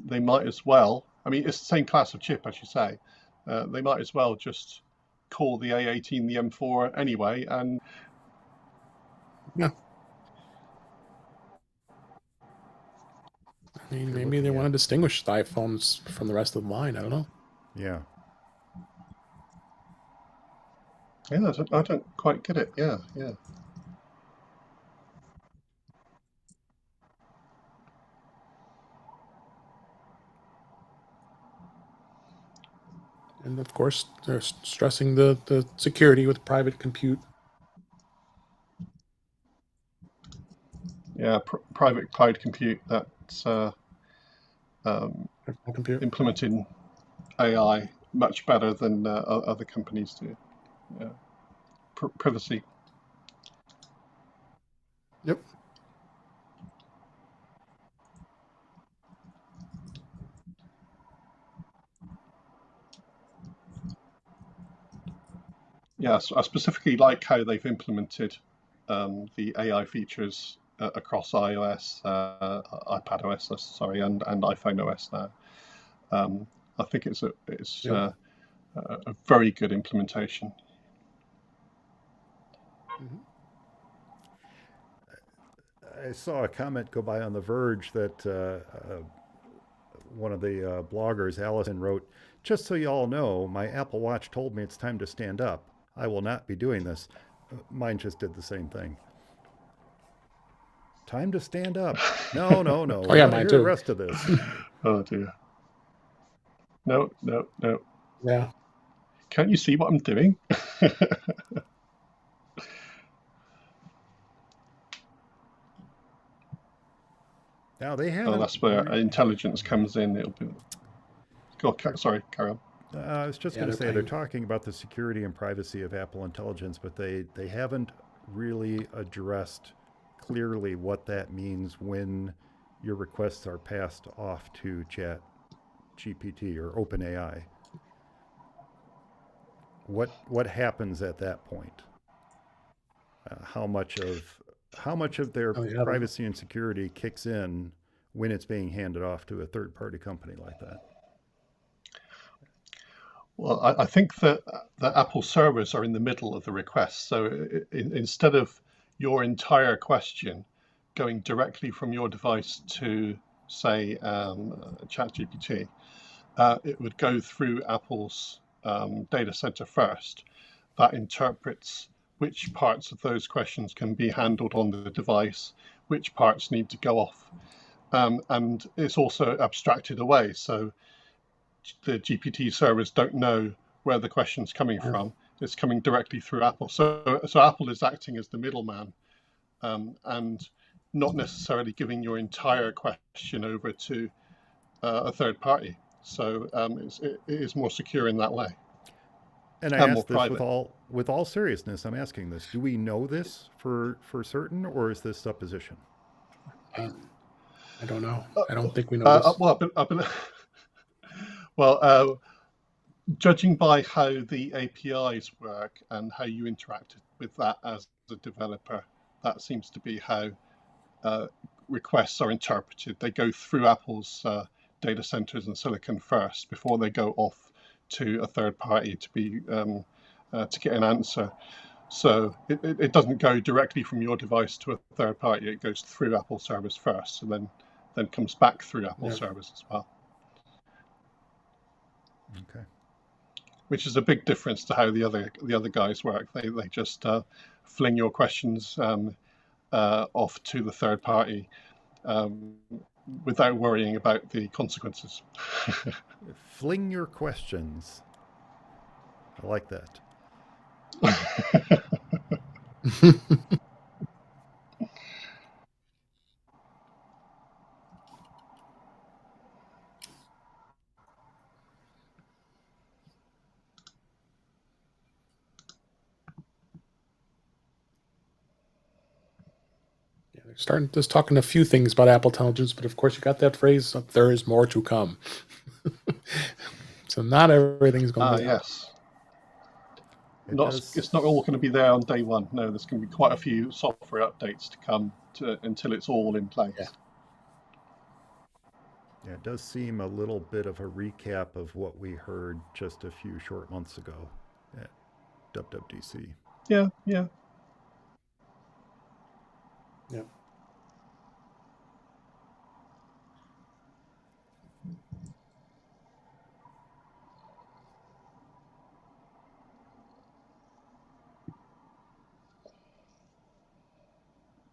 They might as well. I mean, it's the same class of chip, as you say. They might as well just call the A18 the M4 anyway. And Yeah. I mean, maybe they want to distinguish the iPhones from the rest of the line. I don't know. Yeah. yeah, I don't quite get it. Yeah. And of course, they're stressing the security with private compute. Yeah, private cloud compute that's Compute. implementing AI much better than other companies do. Yeah. Privacy. Yep. Yes, I specifically like how they've implemented the AI features across iOS, iPadOS, sorry, and iPhone OS now. I think it's Yep. a very good implementation. I saw a comment go by on The Verge that one of the bloggers, Allison, wrote, "Just so you all know, my Apple Watch told me it's time to stand up. I will not be doing this." Mine just did the same thing. Time to stand up. No. Oh, yeah, mine Hear too. the rest of this. Oh dear. No. Yeah. Can't you see what I'm doing? Now they haven't. That's where intelligence comes in. It'll be. Sorry, carry on. I was just going to say they're talking about the security and privacy of Apple Intelligence, but they haven't really addressed clearly what that means when your requests are passed off to Chat GPT or OpenAI. What happens at that point? How much of their privacy and security kicks in when it's being handed off to a third-party company like that? Well, I think that the Apple servers are in the middle of the request. So instead of your entire question going directly from your device to, say, ChatGPT, it would go through Apple's data center first. That interprets which parts of those questions can be handled on the device, which parts need to go off. And it's also abstracted away. So the GPT servers don't know where the question's coming from. It's coming directly through Apple. So Apple is acting as the middleman and not necessarily giving your entire question over to a third party. So it is more secure in that way. And I And more ask this private. with all seriousness. I'm asking this: do we know this for certain, or is this supposition? I don't know. I don't think we know this. Well, judging by how the APIs work and how you interact with that as a developer, that seems to be how requests are interpreted. They go through Apple's data centers and silicon first before they go off to a third party to get an answer. So it doesn't go directly from your device to a third party. It goes through Apple servers first, and then comes back through Apple servers as well. Okay. Which is a big difference to how the other guys work. They just fling your questions off to the third party without worrying about the consequences. Fling your questions. I like that. They're starting just talking a few things about Apple Intelligence, but of course you got that phrase, there is more to come. So not everything's going to be yes. It's not all going to be there on day one. No, there's going to be quite a few software updates to come until it's all in place. Yeah, it does seem a little bit of a recap of what we heard just a few short months ago at WWDC. Yeah.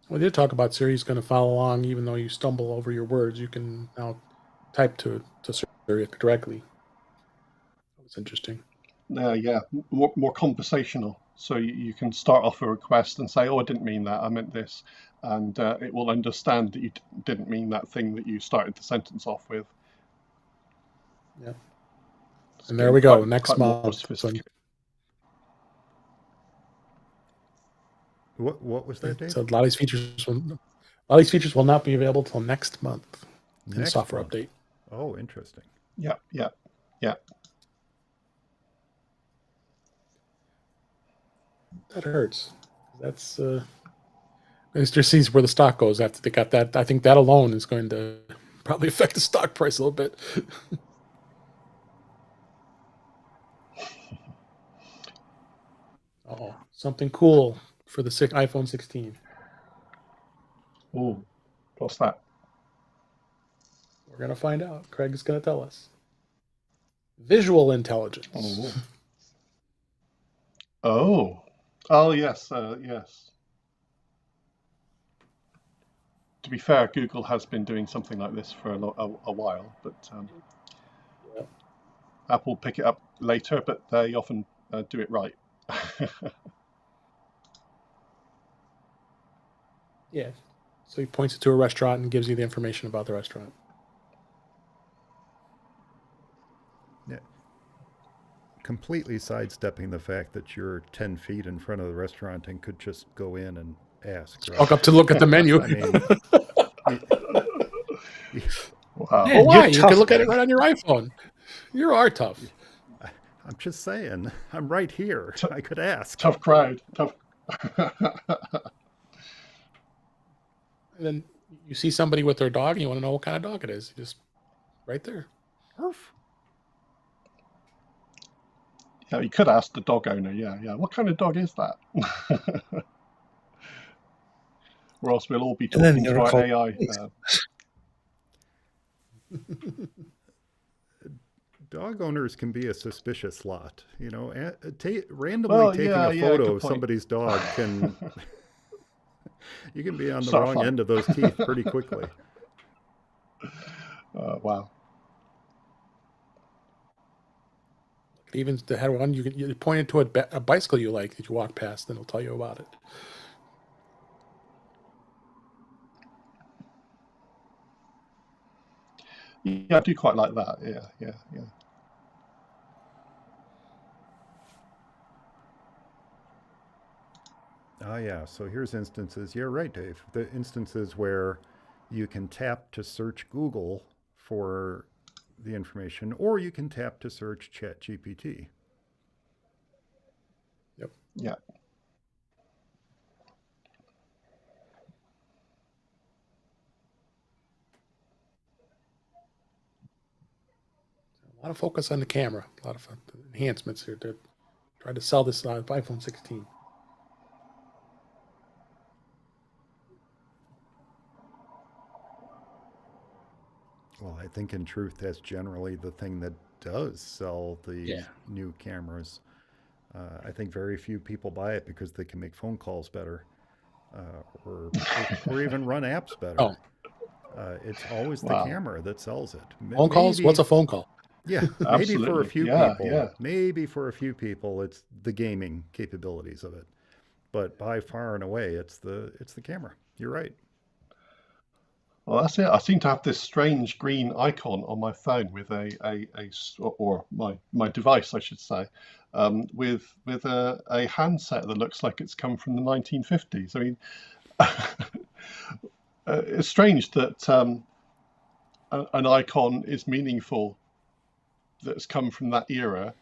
We did talk about Siri's going to follow along, even though you stumble over your words. You can now type to Siri directly. That was interesting. Yeah, more conversational. So you can start off a request and say, "Oh, I didn't mean that. I meant this," and it will understand that you didn't mean that thing that you started the sentence off with. Yeah. And there we go. Next month. What was that, Dave? So a lot of these features will not be available till next month in software update. Oh, interesting. Yeah. That hurts. That's it just sees where the stock goes after they got that. I think that alone is going to probably affect the stock price a little bit. Oh, something cool for the iPhone 16. Oh, what's that? We're going to find out. Craig is going to tell us. Visual intelligence. Oh, yes, yes. To be fair, Google has been doing something like this for a while, but Apple pick it up later, but they often do it right. Yeah. So he points it to a restaurant and gives you the information about the restaurant. Yeah. Completely sidestepping the fact that you're 10 feet in front of the restaurant and could just go in and ask. Right? Walk up to look at the menu. I mean, wow. Man, why? You can look at it right on your iPhone. You are tough. I'm just saying. I'm right here. I could ask. Tough crowd. Tough. And then you see somebody with their dog and you want to know what kind of dog it is. You just right there. Arf. Yeah, you could ask the dog owner. Yeah. What kind of dog is that? Or else we'll all be talking to our AI. Dog owners can be a suspicious lot. You know, randomly taking a photo of somebody's dog can... You can be on the wrong end of those teeth pretty quickly. Wow. Even the head one, you point it to a bicycle you like that you walk past, and it'll tell you about it. Yeah, I do quite like that. Yeah. Oh, yeah. So here's instances. You're right, Dave. The instances where you can tap to search Google for the information, or you can tap to search ChatGPT. Yep. Yeah. A lot of focus on the camera. A lot of enhancements here. They're trying to sell this iPhone 16. Well, I think in truth, that's generally the thing that does sell the Yeah. new cameras. I think very few people buy it because they can make phone calls better, or even run apps better. Oh. It's always the Wow. camera that sells it. Phone calls? What's a phone call? Yeah, maybe for a Absolutely. few Yeah, people. yeah. Maybe for a few people, it's the gaming capabilities of it. But by far and away, it's the camera. You're right. Well, that's it. I seem to have this strange green icon on my phone with or my device, I should say, with a handset that looks like it's come from the 1950s. I mean, it's strange that an icon is meaningful that's come from that era,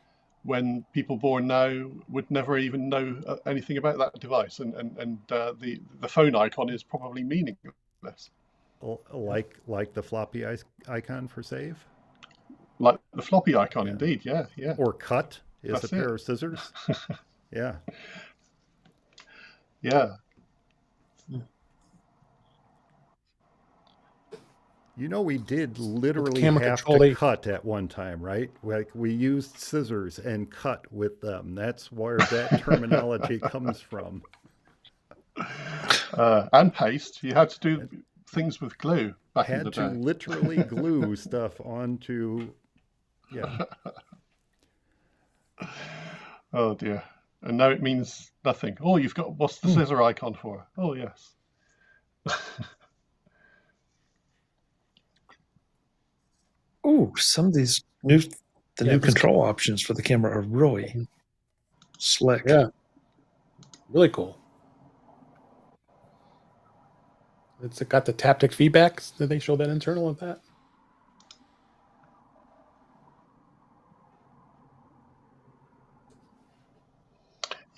when people born now would never even know anything about that device, and the phone icon is probably meaningless. Like the floppy icon for save, Like the floppy icon, Yeah. indeed. Yeah. or cut is That's a pair it. of scissors. Yeah. Yeah. You know, we did literally camera have control, to cut at one time, right? Like we used scissors and cut with them. That's where that terminology comes from. And paste. You had to do things with glue back in the Had to day. literally glue stuff onto, yeah. Oh dear. And now it means nothing. Oh, what's the scissor icon for? Oh, yes. Ooh, some of these new Yeah, this- control options for the camera are really slick. Yeah. Really cool. It's got the taptic feedback. Did they show that internal of that?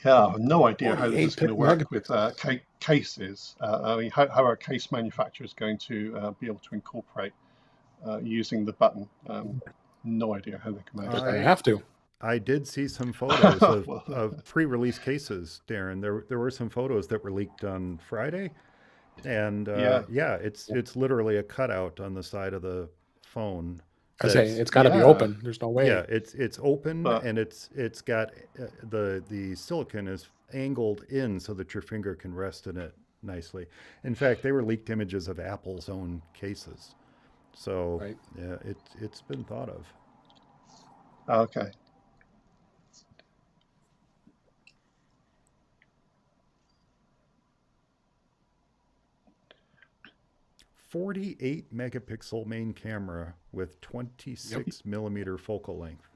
Yeah, I have no idea how this is 48 going to work with cases. I mean, how are case manufacturers going to be able to incorporate using the button? No idea how they can manage They're that. going to have to. I did see some photos Well, of pre-release cases, Darren. There were some photos that were leaked on Friday, and Yeah. it's literally a cutout on the side of the phone. I say that's- it's got to be Yeah. open. There's no way. Yeah, it's open, But- and it's got the silicon is angled in so that your finger can rest in it nicely. In fact, they were leaked images of Apple's own cases. So Right. yeah, it's been thought of. Okay. 48 megapixel main camera with 26 millimeter focal length.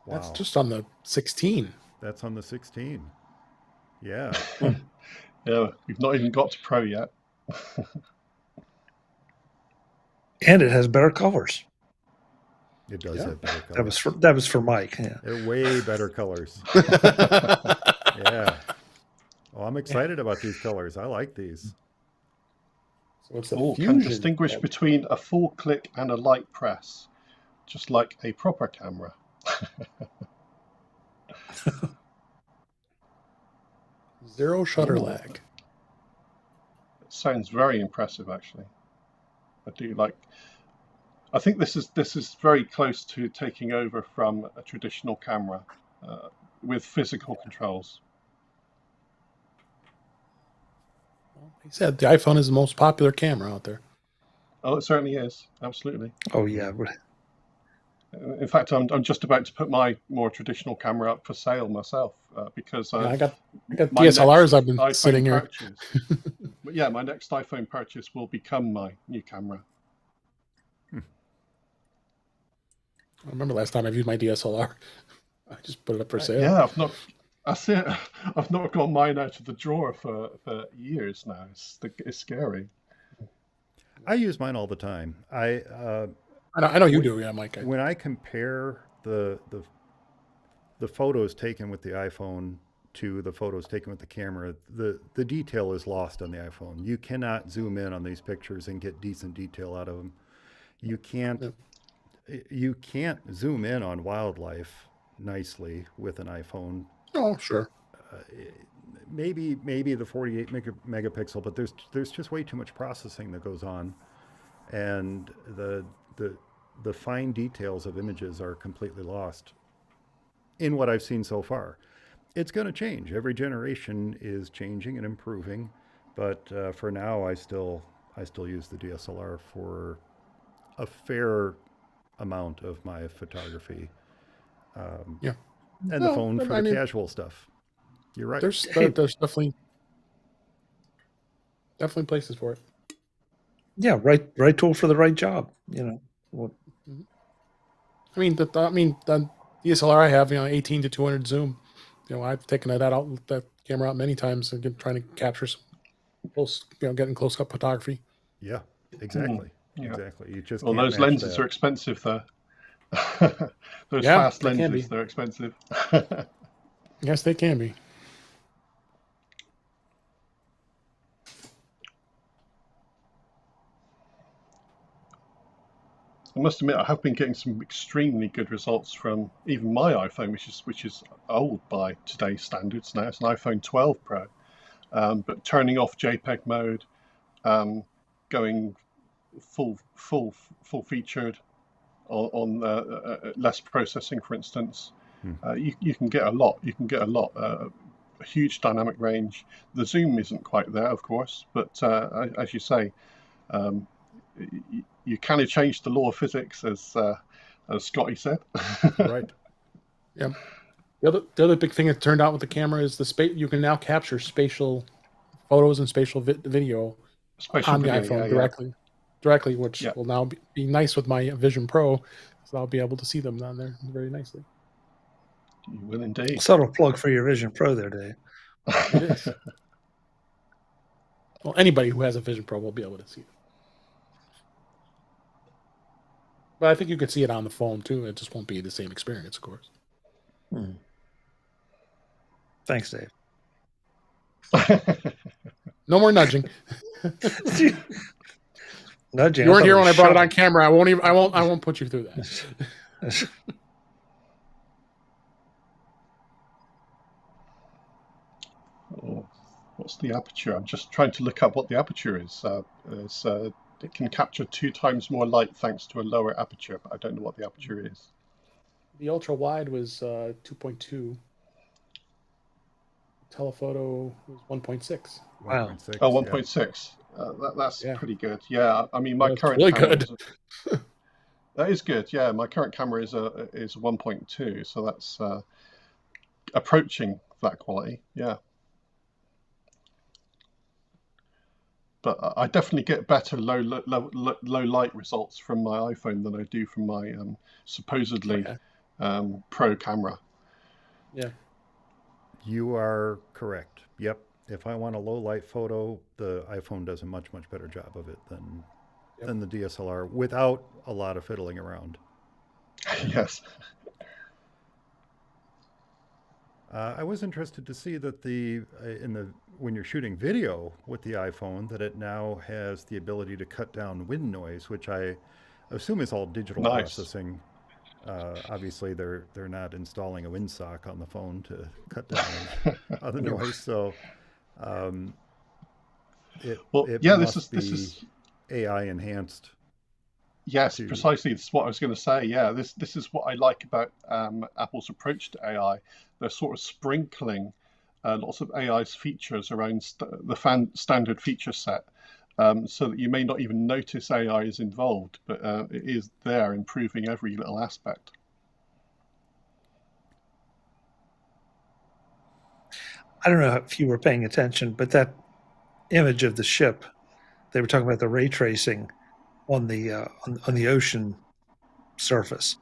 Wow. That's just on the 16. That's on the 16. Yeah. Yeah, we've not even got to Pro yet. And it has better colors. It does Yeah. have better colors. That was for Mike. Yeah. They're way better colors. Yeah. Oh, I'm excited about these colors. I like these. So it's a Oh, fusion. can distinguish between a full click and a light press, just like a proper camera. Zero shutter Ooh. lag. It sounds very impressive, actually. I do like. I think this is very close to taking over from a traditional camera with physical controls. Well, he said the iPhone is the most popular camera out there. Oh, it certainly is. Absolutely. Oh yeah. In fact, I'm just about to put my more traditional camera up for sale myself because Yeah, I got my DSLRs. next I've been iPhone sitting here. purchase, but yeah, my next iPhone purchase will become my new camera. I remember last time I viewed my DSLR. I just put it up for sale. Yeah, that's it. I've not got mine out of the drawer for years now. It's scary. I use mine all the time. I know you do, yeah, Mike. When I compare the photos taken with the iPhone to the photos taken with the camera, the detail is lost on the iPhone. You cannot zoom in on these pictures and get decent detail out of them. You can't zoom in on wildlife nicely with an iPhone. Oh, sure. Maybe the 48 megapixel, but there's just way too much processing that goes on, and the fine details of images are completely lost in what I've seen so far. It's going to change. Every generation is changing and improving, but for now, I still use the DSLR for a fair amount of my photography. Yeah. And the phone for the casual stuff. You're right. There's definitely places for it. Yeah, right tool for the right job. I mean, the DSLR I have, 18 to 200 zoom. I've taken that camera out many times and trying to capture some close, getting close up photography. Yeah, exactly. Yeah. Exactly. You just those lenses are expensive, though. Those fast lenses, they're expensive. Yes, they can be. I must admit, I have been getting some extremely good results from even my iPhone, which is old by today's standards now. It's an iPhone 12 Pro, but turning off JPEG mode, going full featured on less processing, for instance, you can get a lot. You can get a huge dynamic range. The zoom isn't quite there, of course, but as you say, you kind of change the law of physics, as Scotty said. Right. Yeah. The other big thing that turned out with the camera is you can now capture spatial photos and spatial video on the iPhone directly, which will now be nice with my Vision Pro, so I'll be able to see them on there very nicely. You will indeed. Subtle plug for your Vision Pro there, Dave. It is. Well, anybody who has a Vision Pro will be able to see it. But I think you could see it on the phone too. It just won't be the same experience, of course. Thanks, Dave. No more nudging. Nudging. You weren't here when I brought it on camera. I won't put you through that. Oh, what's the aperture? I'm just trying to look up what the aperture is. It can capture 2 times more light thanks to a lower aperture, but I don't know what the aperture is. The ultra wide was 2.2. Telephoto was 1.6. Wow. 1.6, Oh, 1.6. That's pretty good. Yeah, I mean, my current really camera good. That is good. Yeah, my current camera is 1.2, so that's approaching that quality. Yeah. But I definitely get better low light results from my iPhone than I do from my supposedly pro camera. Yeah. You are correct. Yep. If I want a low light photo, the iPhone does a much better job of it than the DSLR without a lot of fiddling around. Yes. I was interested to see that when you're shooting video with the iPhone, that it now has the ability to cut down wind noise, which I assume is all digital processing. Obviously, they're not installing a windsock on the phone to cut down on the noise. So this is AI enhanced. Yes, precisely. This is what I was going to say. Yeah, this is what I like about Apple's approach to AI. They're sort of sprinkling lots of AI's features around the standard feature set, so that you may not even notice AI is involved, but it is there, improving every little aspect. I don't know if you were paying attention, but that image of the ship, they were talking about the ray tracing on the ocean surface.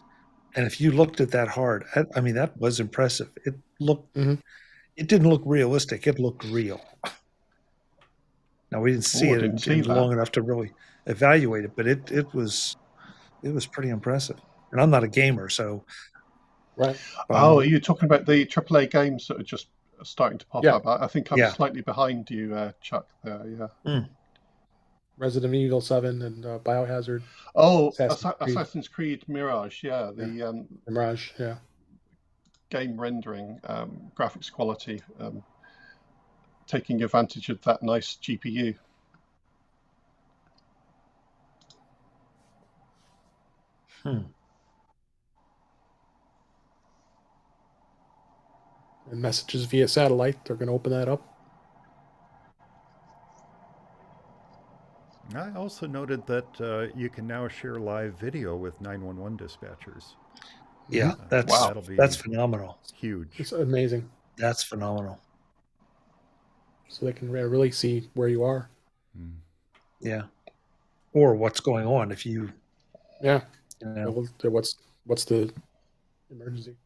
And if you looked at that hard, I mean, that was impressive. It looked, it didn't look realistic. It looked real. Now we didn't see I it didn't see that. long enough to really evaluate it, but it was pretty impressive. And I'm not a gamer, so Right. Oh, are you talking about the AAA games that are just starting to pop Yeah. up? I think I'm Yeah. slightly behind you, Chuck. There, yeah. Resident Evil 7 and Biohazard. Oh, Assassin's Creed. Assassin's Creed Mirage. Yeah, the Mirage. Yeah. game rendering, graphics quality, taking advantage of that nice GPU. And messages via satellite. They're going to open that up. I also noted that you can now share live video with 911 dispatchers. Yeah, Wow. that's phenomenal. Huge. It's amazing. That's phenomenal. So they can really see where you are. Yeah. Or what's going on if you. Yeah. You know. What's the emergency?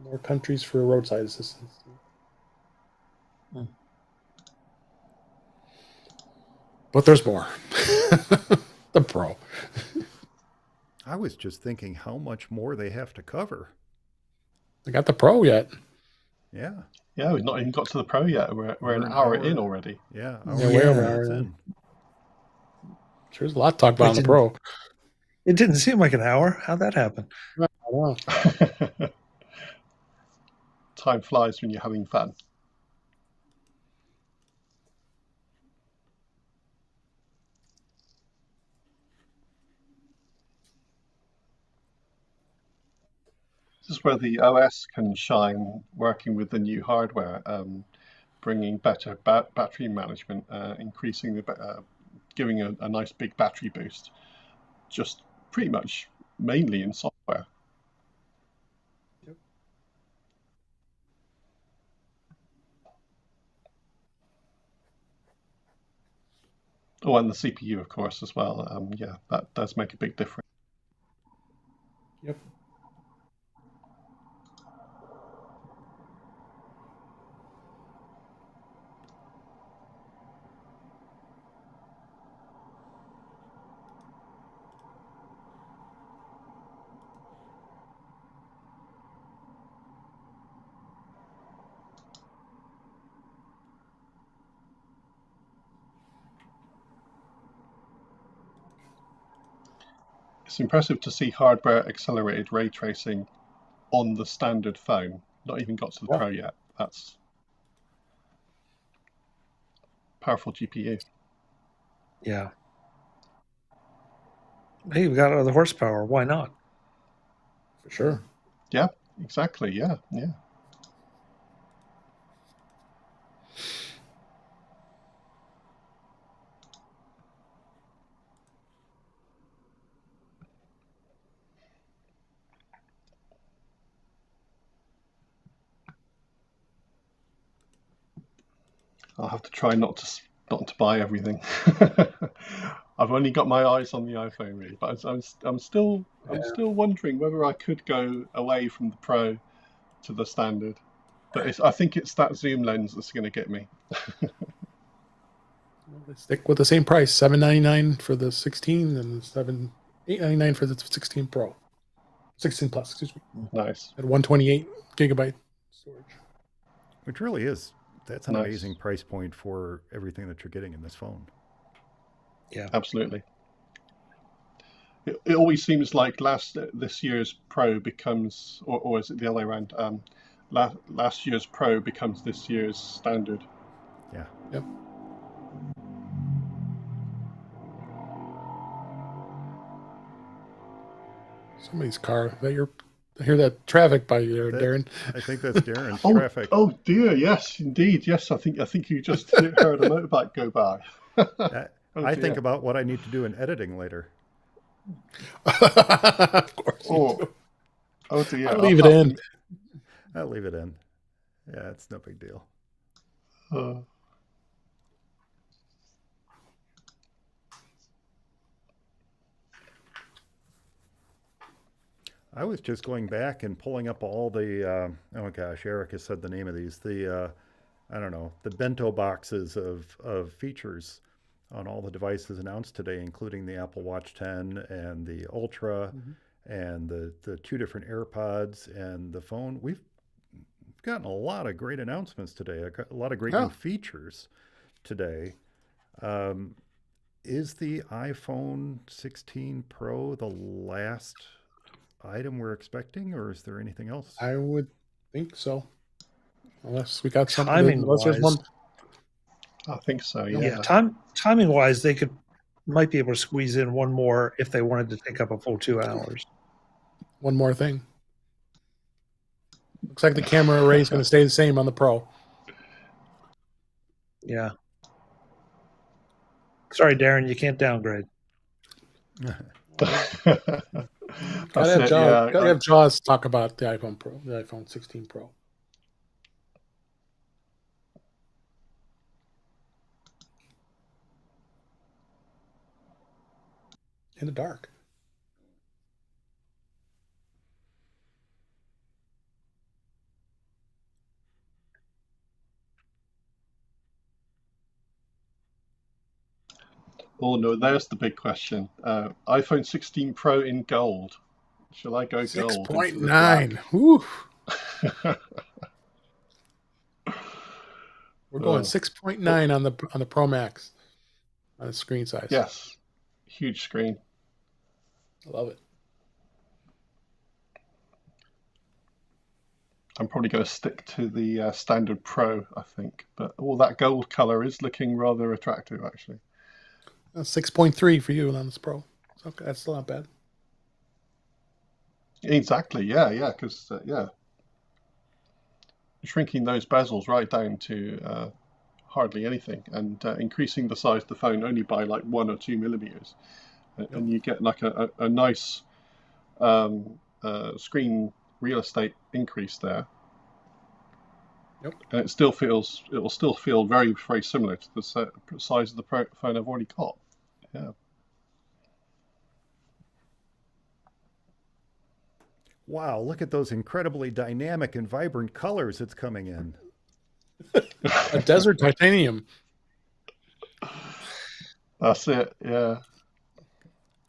More countries for roadside assistance. But there's more. The Pro. I was just thinking how much more they have to cover. They got the Pro yet. Yeah. Yeah, we've not even got to the Pro yet. We're an hour in already. Yeah. Way over an hour in. Sure, there's a lot to talk about on the Pro. It didn't seem like an hour. How'd that happen? I don't know. Time flies when you're having fun. This is where the OS can shine, working with the new hardware, bringing better battery management, increasing the, giving a nice big battery boost, just pretty much mainly in software. Yep. Oh, and the CPU, of course, as well. Yeah, that does make a big difference. Yep. It's impressive to see hardware accelerated ray tracing on the standard phone. Not even got to the Pro yet. That's powerful GPU. Yeah. Hey, we got the horsepower. Why not? For sure. Yeah, exactly. Yeah. I'll have to try not to buy everything. I've only got my eyes on the iPhone, really, but I'm still wondering whether I could go away from the Pro to the standard. But I think it's that zoom lens that's going to get me. They stick with the same price: $799 for the 16 and $899 for the 16 Pro, 16 Plus. Excuse me. Nice. At 128 gigabyte storage. Which really is. That's an Nice. amazing price point for everything that you're getting in this phone. Yeah, absolutely. It always seems like this year's Pro becomes, or is it the other way around? Last year's Pro becomes this year's standard. Yeah. Yep. Somebody's car. I hear that traffic by you there, Darren. I think that's Darren's traffic. Oh dear, yes, indeed, yes. I think you just heard a motorbike go by. I think about what I need to do in editing later. Of course. Oh dear. I'll leave it in. I'll leave it in. Yeah, it's no big deal. I was just going back and pulling up all the, oh gosh, Eric has said the name of these, I don't know, the bento boxes of features on all the devices announced today, including the Apple Watch 10 and the Ultra and the two different AirPods and the phone. We've gotten a lot of great announcements today, a lot of great new features today. Is the iPhone 16 Pro the last item we're expecting, or is there anything else? I would think so. Unless we got something. Timing-wise, there's one. I think so. Yeah. Yeah, timing-wise, they might be able to squeeze in one more if they wanted to take up a full 2 hours. One more thing. Looks like the camera array is going to stay the same on the Pro. Yeah. Sorry, Darren, you can't downgrade. Gotta have Jaws talk about the iPhone Pro, the iPhone 16 Pro. In the dark. Oh no, there's the big question. iPhone 16 Pro in gold. Shall I go gold? 6.9. We're going 6.9 on the Pro Max on the screen size. Yes, huge screen. I love it. I'm probably going to stick to the standard Pro, I think. But all that gold color is looking rather attractive, actually. 6.3 for you on this Pro. Okay, that's still not bad. Exactly, yeah, because shrinking those bezels right down to hardly anything, and increasing the size of the phone only by like 1 or 2 millimeters, and you get like a nice screen real estate increase there. Yep. And it will still feel very, very similar to the size of the phone I've already got. Yeah. Wow, look at those incredibly dynamic and vibrant colors it's coming in. A desert titanium. That's it, yeah.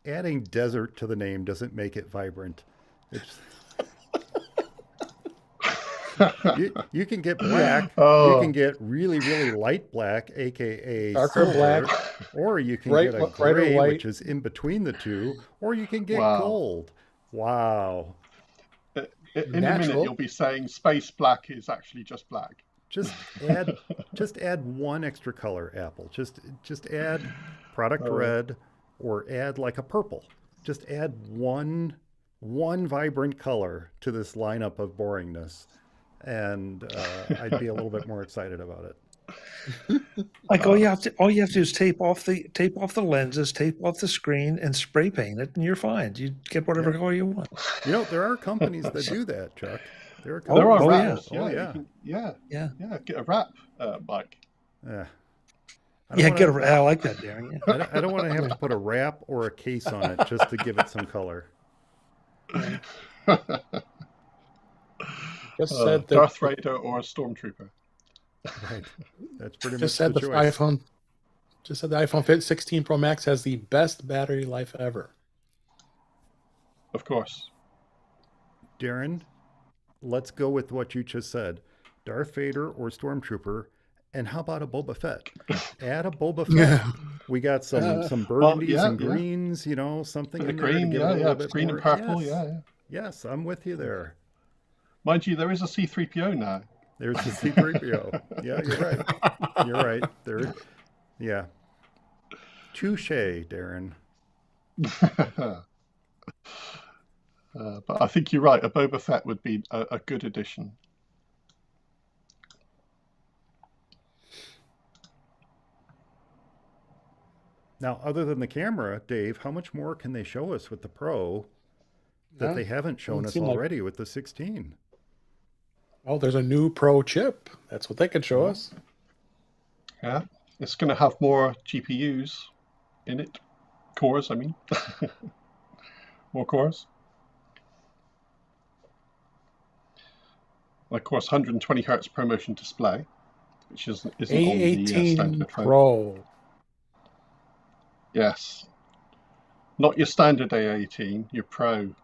Adding desert to the name doesn't make it vibrant. It's you can get black, you can get really, really light black, aka darker black, or you can get a gray, which is in between the two, or you can get gold. Wow. In a minute, you'll be saying space black is actually just black. Just add one extra color, Apple. Just add product red, or add like a purple. Just add one vibrant color to this lineup of boringness, and I'd be a little bit more excited about it. Like all you have to do is tape off the lenses, tape off the screen, and spray paint it, and you're fine. You get whatever color you want. You know, there are companies that do that, Chuck. There are wraps. Yeah. Get a wrap, Mike. Yeah. I like that, Darren. Yeah. I don't want to have to put a wrap or a case on it just to give it some color. Just said Darth Vader or a stormtrooper. Right. That's pretty just much said the iPhone. Just said the iPhone 16 Pro Max has the best battery life ever. Of course. Darren, let's go with what you just said. Darth Vader or Stormtrooper, and how about a Boba Fett? Add a Boba Fett. We got some burgundies and greens, you know, something in there green, to give it a little bit green more. and purple, Yes, I'm with you there. Mind you, there is a C-3PO now. There's the C-3PO. Yeah, you're right. You're right. There. Yeah. Touche, Darren. But I think you're right. A Boba Fett would be a good addition. Now, other than the camera, Dave, how much more can they show us with the Pro that they haven't shown us already with the 16? Oh, there's a new Pro chip. That's what they could show us. Yeah, it's going to have more GPUs in it. Cores, I mean. More cores. And of course, 120 hertz ProMotion display, which isn't on the A18 standard phone. Pro. Yes. Not your standard A18, your Pro.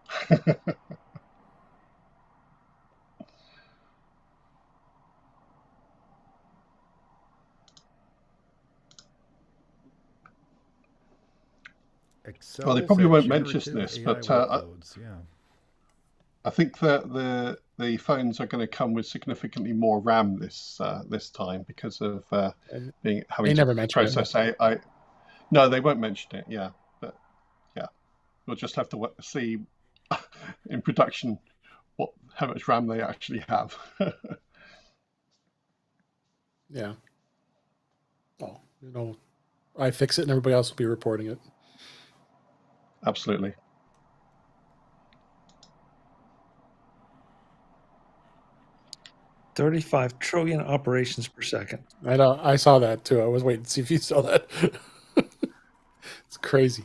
Well, they probably won't mention this, but I think that the phones are going to come with significantly more RAM this time because of having to process AI. No, they won't mention it. Yeah, but yeah, we'll just have to see in production how much RAM they actually have. Yeah. Oh, you know, I fix it and everybody else will be reporting it. Absolutely. $35 trillion operations per second. I know. I saw that too. I was waiting to see if you saw that. It's crazy.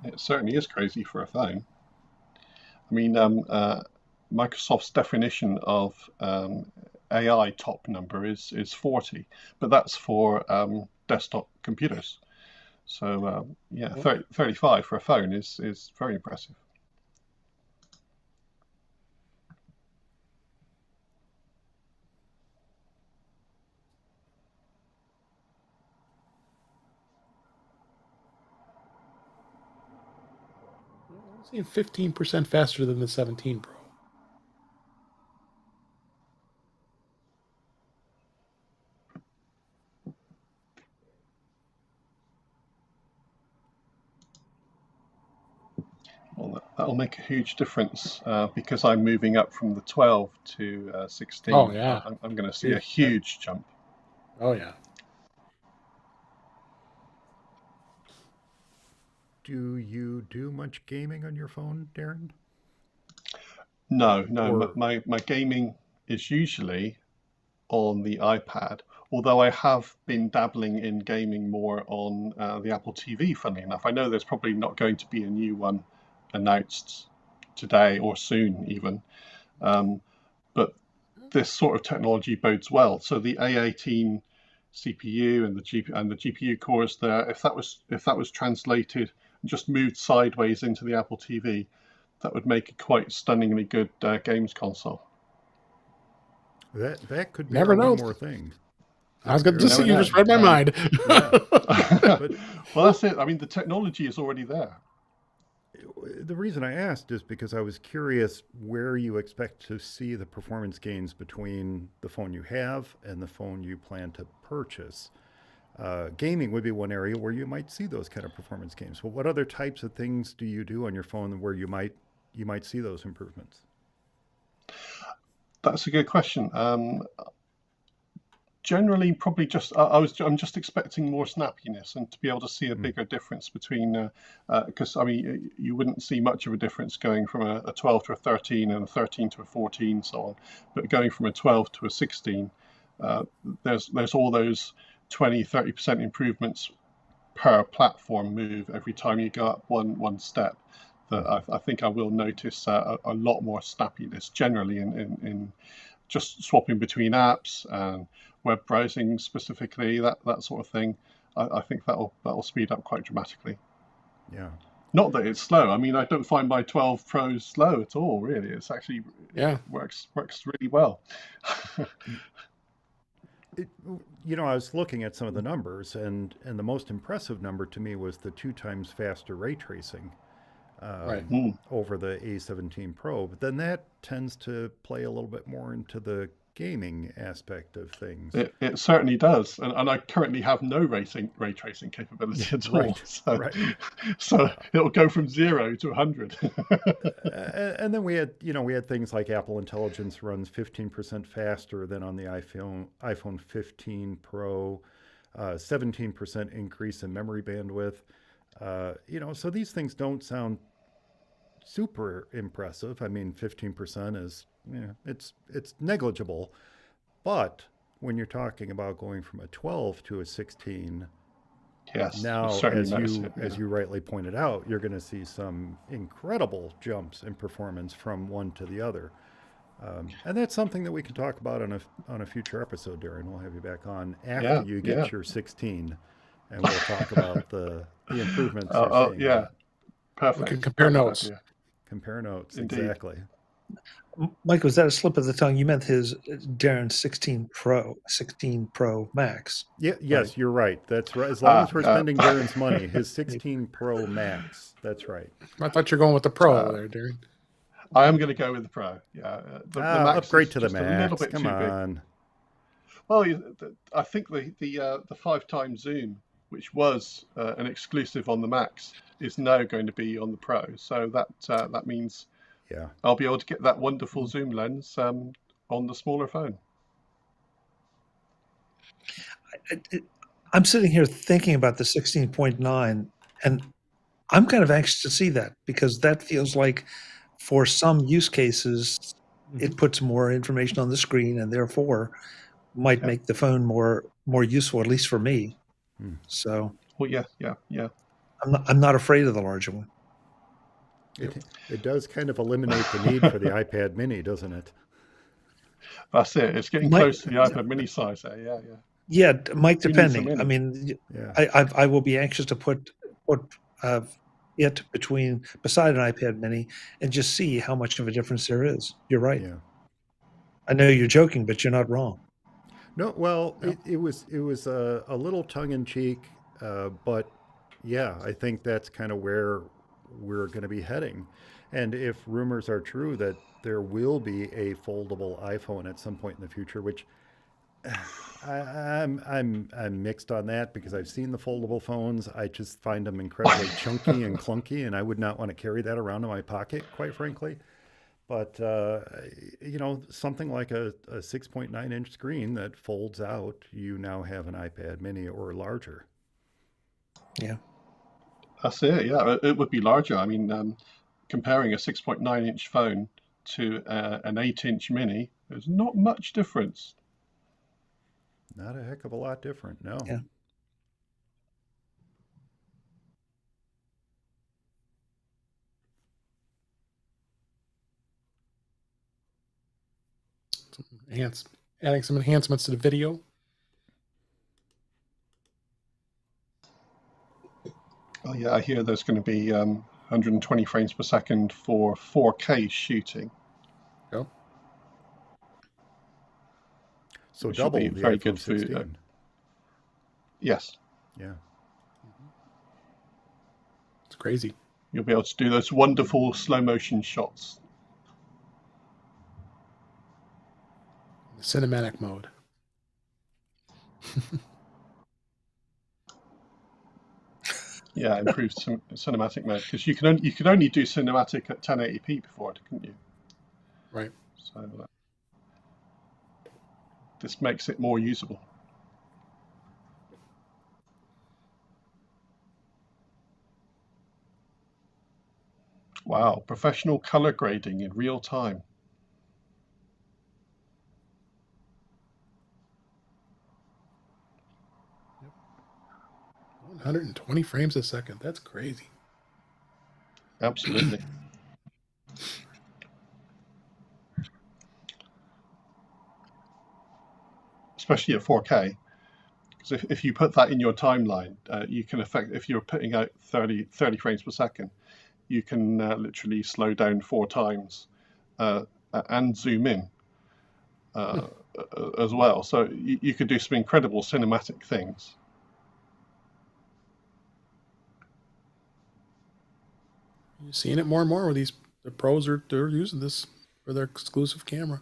It certainly is crazy for a phone. I mean, Microsoft's definition of AI top number is 40, but that's for desktop computers. So yeah, 35 for a phone is very impressive. I'm seeing 15% faster than the 17 Pro. Well, that'll make a huge difference because I'm moving up from the 12 to 16. Oh, yeah. I'm going to see a huge jump. Oh, yeah. Do you do much gaming on your phone, Darren? No. My gaming is usually on the iPad, although I have been dabbling in gaming more on the Apple TV, funnily enough. I know there's probably not going to be a new one announced today or soon even, but this sort of technology bodes well. So the A18 CPU and the GPU cores there, if that was translated and just moved sideways into the Apple TV, that would make a quite stunningly good games console. That could be Never know. One more thing. I was going to say, you just read my mind. Yeah. Well, that's it. I mean, the technology is already there. The reason I asked is because I was curious where you expect to see the performance gains between the phone you have and the phone you plan to purchase. Gaming would be one area where you might see those kind of performance gains. But what other types of things do you do on your phone where you might see those improvements? That's a good question. Generally, probably just I'm just expecting more snappiness and to be able to see a bigger difference between because I mean you wouldn't see much of a difference going from a 12 to a 13 and a 13 to a 14 so on, but going from a 12 to a 16, there's all those 20-30% improvements per platform move every time you go up one step. That I think I will notice a lot more snappiness generally in just swapping between apps and web browsing specifically, that sort of thing. I think that'll speed up quite dramatically. Yeah. Not that it's slow. I mean, I don't find my 12 Pro slow at all. Really, it's actually works really well. I was looking at some of the numbers, and the most impressive number to me was the 2 times faster ray tracing over the A17 Pro. But then that tends to play a little bit more into the gaming aspect of things. It certainly does, and I currently have no ray tracing capability at all. So it'll go from 0 to 100. And then we had things like Apple Intelligence runs 15% faster than on the iPhone 15 Pro, 17% increase in memory bandwidth. So these things don't sound super impressive. I mean, 15% is, it's negligible. But when you're talking about going from a 12 to a 16, Yes. Now, certainly notice it, as you rightly pointed out, you're going to see some incredible jumps in performance from one to the other. And that's something that we can talk about on a future episode, Darren. We'll have you back on after you get your 16, and we'll talk about the improvements you're seeing. Yeah, perfect. We can compare notes. Idea. Compare notes, Indeed. Exactly. Mike, was that a slip of the tongue? You meant his Darren's 16 Pro Max. Yeah, yes, right? You're right. That's right. As long as we're spending Darren's money, his 16 Pro Max. That's right. I thought you're going with the Pro there, Darren. I am going to go with the Pro. Yeah, the Max upgrade is to the just Max. a little bit Come too on. big. Well, I think the 5x zoom, which was an exclusive on the Max, is now going to be on the Pro. So that means I'll be able to get that wonderful zoom lens on the smaller phone. I'm sitting here thinking about the 16.9, and I'm kind of anxious to see that, because that feels like for some use cases, it puts more information on the screen and therefore might make the phone more useful, at least for me. So, well, yeah. I'm not afraid of the larger one. It does kind of eliminate the need for the iPad Mini, doesn't it? That's it. It's getting close to the iPad Mini size there. Yeah. Yeah, Mike, depending. I mean, I will be anxious to put it beside an iPad Mini and just see how much of a difference there is. You're right. Yeah. I know you're joking, but you're not wrong. No, well, it was a little tongue in cheek, but yeah, I think that's kind of where we're going to be heading. And if rumors are true that there will be a foldable iPhone at some point in the future, which I'm mixed on that, because I've seen the foldable phones. I just find them incredibly chunky and clunky, and I would not want to carry that around in my pocket, quite frankly. But, something like a 6.9 inch screen that folds out, you now have an iPad Mini or larger. Yeah. That's it. Yeah, it would be larger. I mean, comparing a 6.9 inch phone to an 8-inch Mini, there's not much difference. Not a heck of a lot different, no. Yeah. Adding some enhancements to the video. Oh yeah, I hear there's going to be 120 frames per second for 4K shooting. Yep. So which double will be the very iPhone good 16. for yes. Yeah. It's crazy. You'll be able to do those wonderful slow motion shots. Cinematic mode. Yeah, improved cinematic mode, because you could only do cinematic at 1080p before, couldn't you? Right. So this makes it more usable. Wow, professional color grading in real time. Yep. 120 frames a second. That's crazy. Absolutely. Especially at 4K. Because if you put that in your timeline, you can if you're putting out 30 frames per second, you can literally slow down 4 times and zoom in as well. So you could do some incredible cinematic things. You're seeing it more and more with the pros they're using this for their exclusive camera.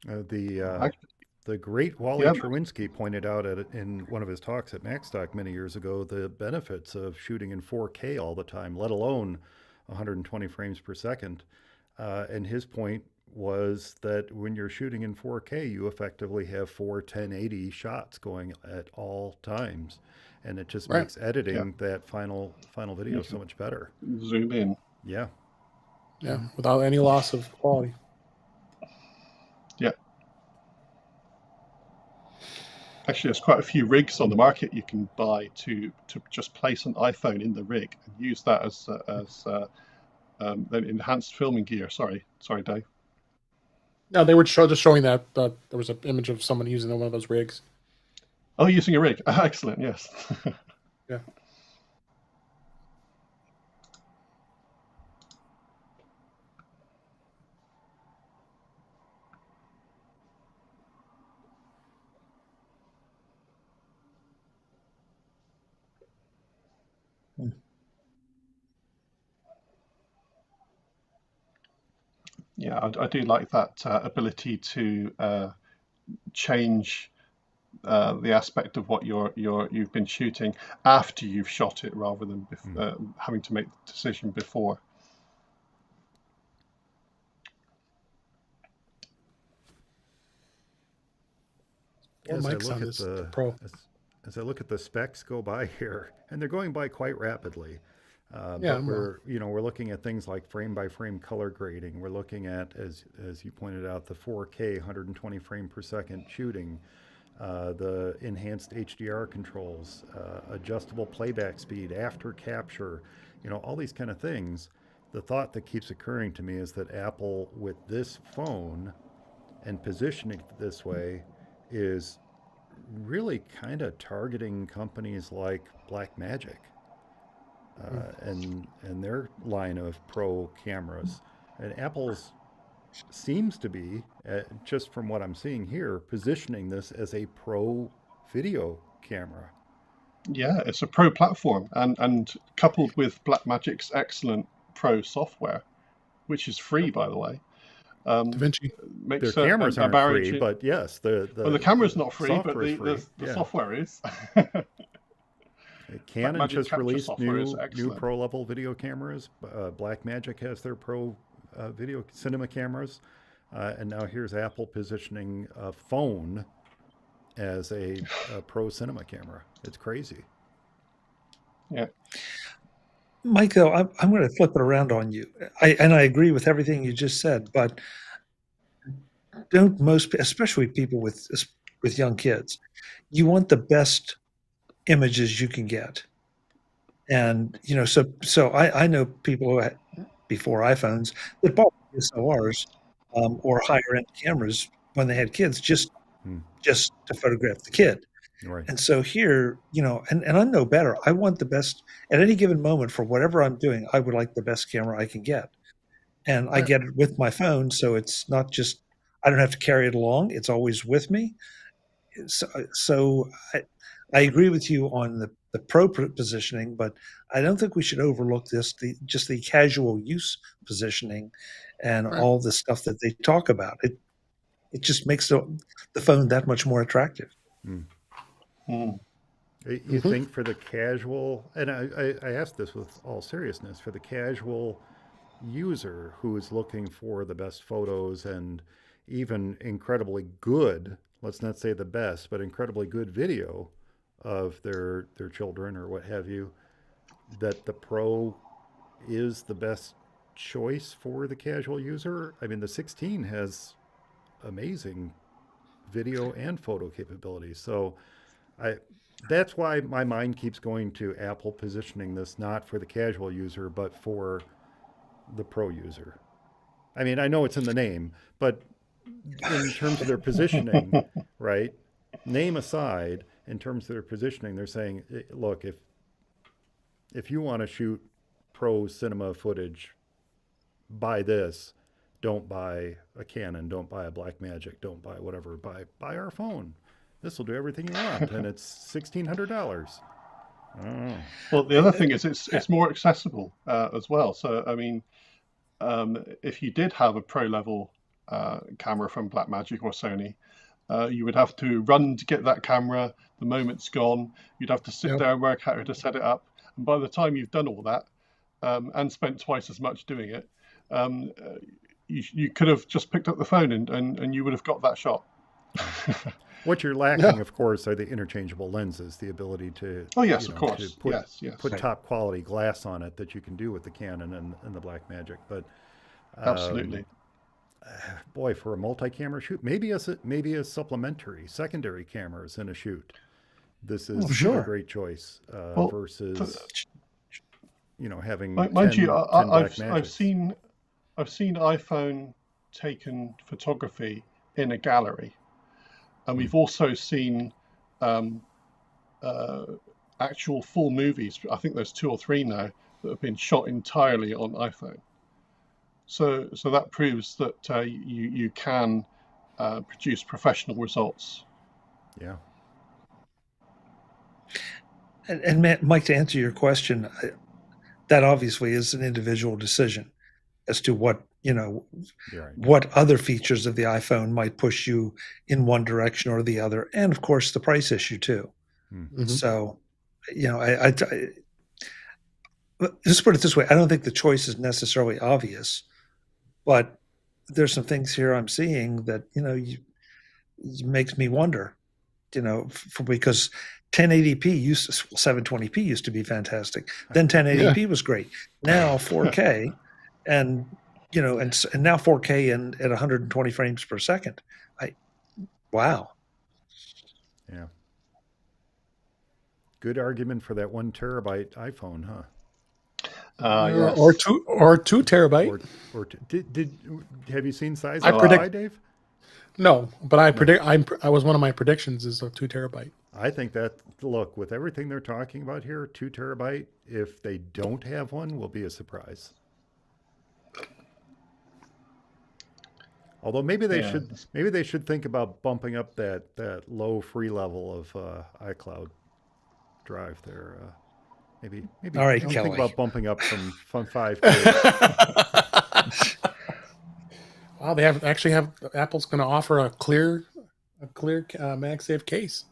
The great Wally Cherwinski pointed out in one of his talks at MaxTalk many years ago the benefits of shooting in 4K all the time, let alone 120 frames per second. And his point was that when you're shooting in 4K, you effectively have 4 1080 shots going at all times. And it just makes editing that final video so much better. Zoom in. Yeah. Yeah, without any loss of quality. Yeah. Actually, there's quite a few rigs on the market you can buy to just place an iPhone in the rig and use that as enhanced filming gear. Sorry, Dave. No, they were just showing that there was an image of someone using one of those rigs. Oh, using a rig. Excellent. Yes. Yeah. Yeah, I do like that ability to change the aspect of what you've been shooting after you've shot it, rather than having to make the decision before. As I look at the Pro. As I look at the specs go by here, and they're going by quite rapidly. Yeah, but we're looking at things like frame by frame color grading. We're looking at, as you pointed out, the 4K 120 frame per second shooting, the enhanced HDR controls, adjustable playback speed after capture, all these kind of things. The thought that keeps occurring to me is that Apple, with this phone and positioning it this way, is really kind of targeting companies like Blackmagic and their line of pro cameras. And Apple's seems to be, just from what I'm seeing here, positioning this as a pro video camera. Yeah, it's a pro platform, and coupled with Blackmagic's excellent pro software, which is free, by the way. DaVinci. Makes Their cameras aren't free, but yes, the camera's not free, but the software is. Canon just released new pro level video cameras. Blackmagic has their pro video cinema cameras, and now here's Apple positioning a phone as a pro cinema camera. It's crazy. Yeah. Mike, though, I'm going to flip it around on you. I agree with everything you just said, but don't most, especially people with young kids, you want the best images you can get. And, so I know people who had, before iPhones, that bought DSLRs or higher end cameras when they had kids just to photograph the kid. Right. And so here, and I'm no better. I want the best at any given moment for whatever I'm doing. I would like the best camera I can get. And I get it with my phone. So it's not just, I don't have to carry it along. It's always with me. So I agree with you on the pro positioning, but I don't think we should overlook just the casual use positioning and all the stuff that they talk about. It just makes the phone that much more attractive. You think for the casual, and I ask this with all seriousness, for the casual user who is looking for the best photos and even incredibly good, let's not say the best, but incredibly good video of their children or what have you, that the Pro is the best choice for the casual user? I mean, the 16 has amazing video and photo capabilities. So that's why my mind keeps going to Apple positioning this not for the casual user, but for the pro user. I mean, I know it's in the name, but in terms of their positioning, right? Name aside, in terms of their positioning, they're saying, look, if you want to shoot pro cinema footage, buy this. Don't buy a Canon. Don't buy a Blackmagic. Don't buy whatever. Buy our phone. This will do everything you want, and it's $1,600. Well, the other thing is it's more accessible as well. So I mean, if you did have a pro level camera from Blackmagic or Sony, you would have to run to get that camera. The moment's gone. You'd have to sit down, work out how to set it up, and by the time you've done all that and spent twice as much doing it, you could have just picked up the phone and you would have got that shot. What you're lacking, of course, are the interchangeable lenses, the ability to of course, to put top quality glass on it that you can do with the Canon and the Blackmagic. But absolutely, boy, for a multi-camera shoot, maybe a supplementary, secondary cameras in a shoot. This is sure. a great choice Well, versus having mind 10, you, 10 black I've magics. seen iPhone taken photography in a gallery, and we've also seen actual full movies. I think there's 2 or 3 now that have been shot entirely on iPhone. So that proves that you can produce professional results. Yeah. And Mike, to answer your question, that obviously is an individual decision as to what Right. what other features of the iPhone might push you in one direction or the other, and of course the price issue too. Mhm. So, I just put it this way: I don't think the choice is necessarily obvious, but there's some things here I'm seeing that it makes me wonder. Because 1080p 720p used to be fantastic. Then 1080p was great. Now 4K, and and now 4K and at 120 frames per second. Wow. Yeah. Good argument for that 1 terabyte iPhone, huh? Yes. Or 2 terabyte. Or did have you seen size? I predict- Dave. No, but I was one of my predictions is a 2 terabyte. I think that, look, with everything they're talking about here, 2 terabyte, if they don't have one, will be a surprise. Although maybe they should think about bumping up that low free level of iCloud Drive there. Maybe All right, think Kelly. about bumping up from 5 to Wow, they Apple's going to offer a clear MagSafe case.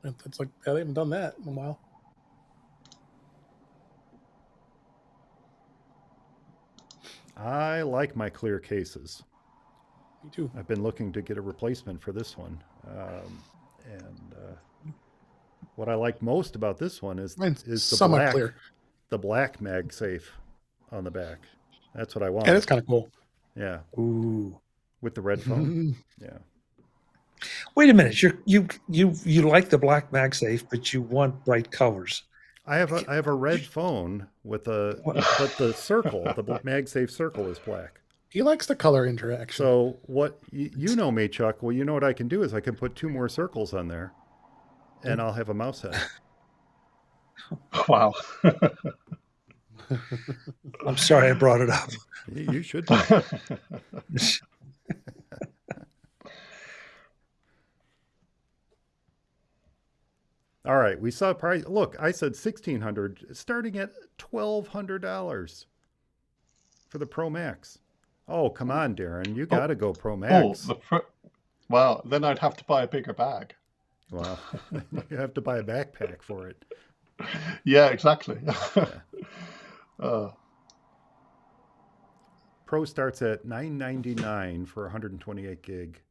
It's like they haven't done that in a while. I like my clear cases. Me too. I've been looking to get a replacement for this one. What I like most about this one is the black MagSafe on the back. That's what I want. And it's kind of cool. Yeah. Ooh. With the red phone. Yeah. Wait a minute. You like the black MagSafe, but you want bright colors. I have a red phone but the circle, the MagSafe circle is black. He likes the color interaction. So what you know me, Chuck? Well, you know what I can do is I can put 2 more circles on there, and I'll have a mouse head. Wow. I'm sorry I brought it up. You should. All right, we saw price. Look, I said $1,600, starting at $1,200 for the Pro Max. Oh, come on, Darren, you got to go Pro Max. Well, then I'd have to buy a bigger bag. Well, you have to buy a backpack for it. Yeah, exactly. Pro starts at $999 for 128 gig.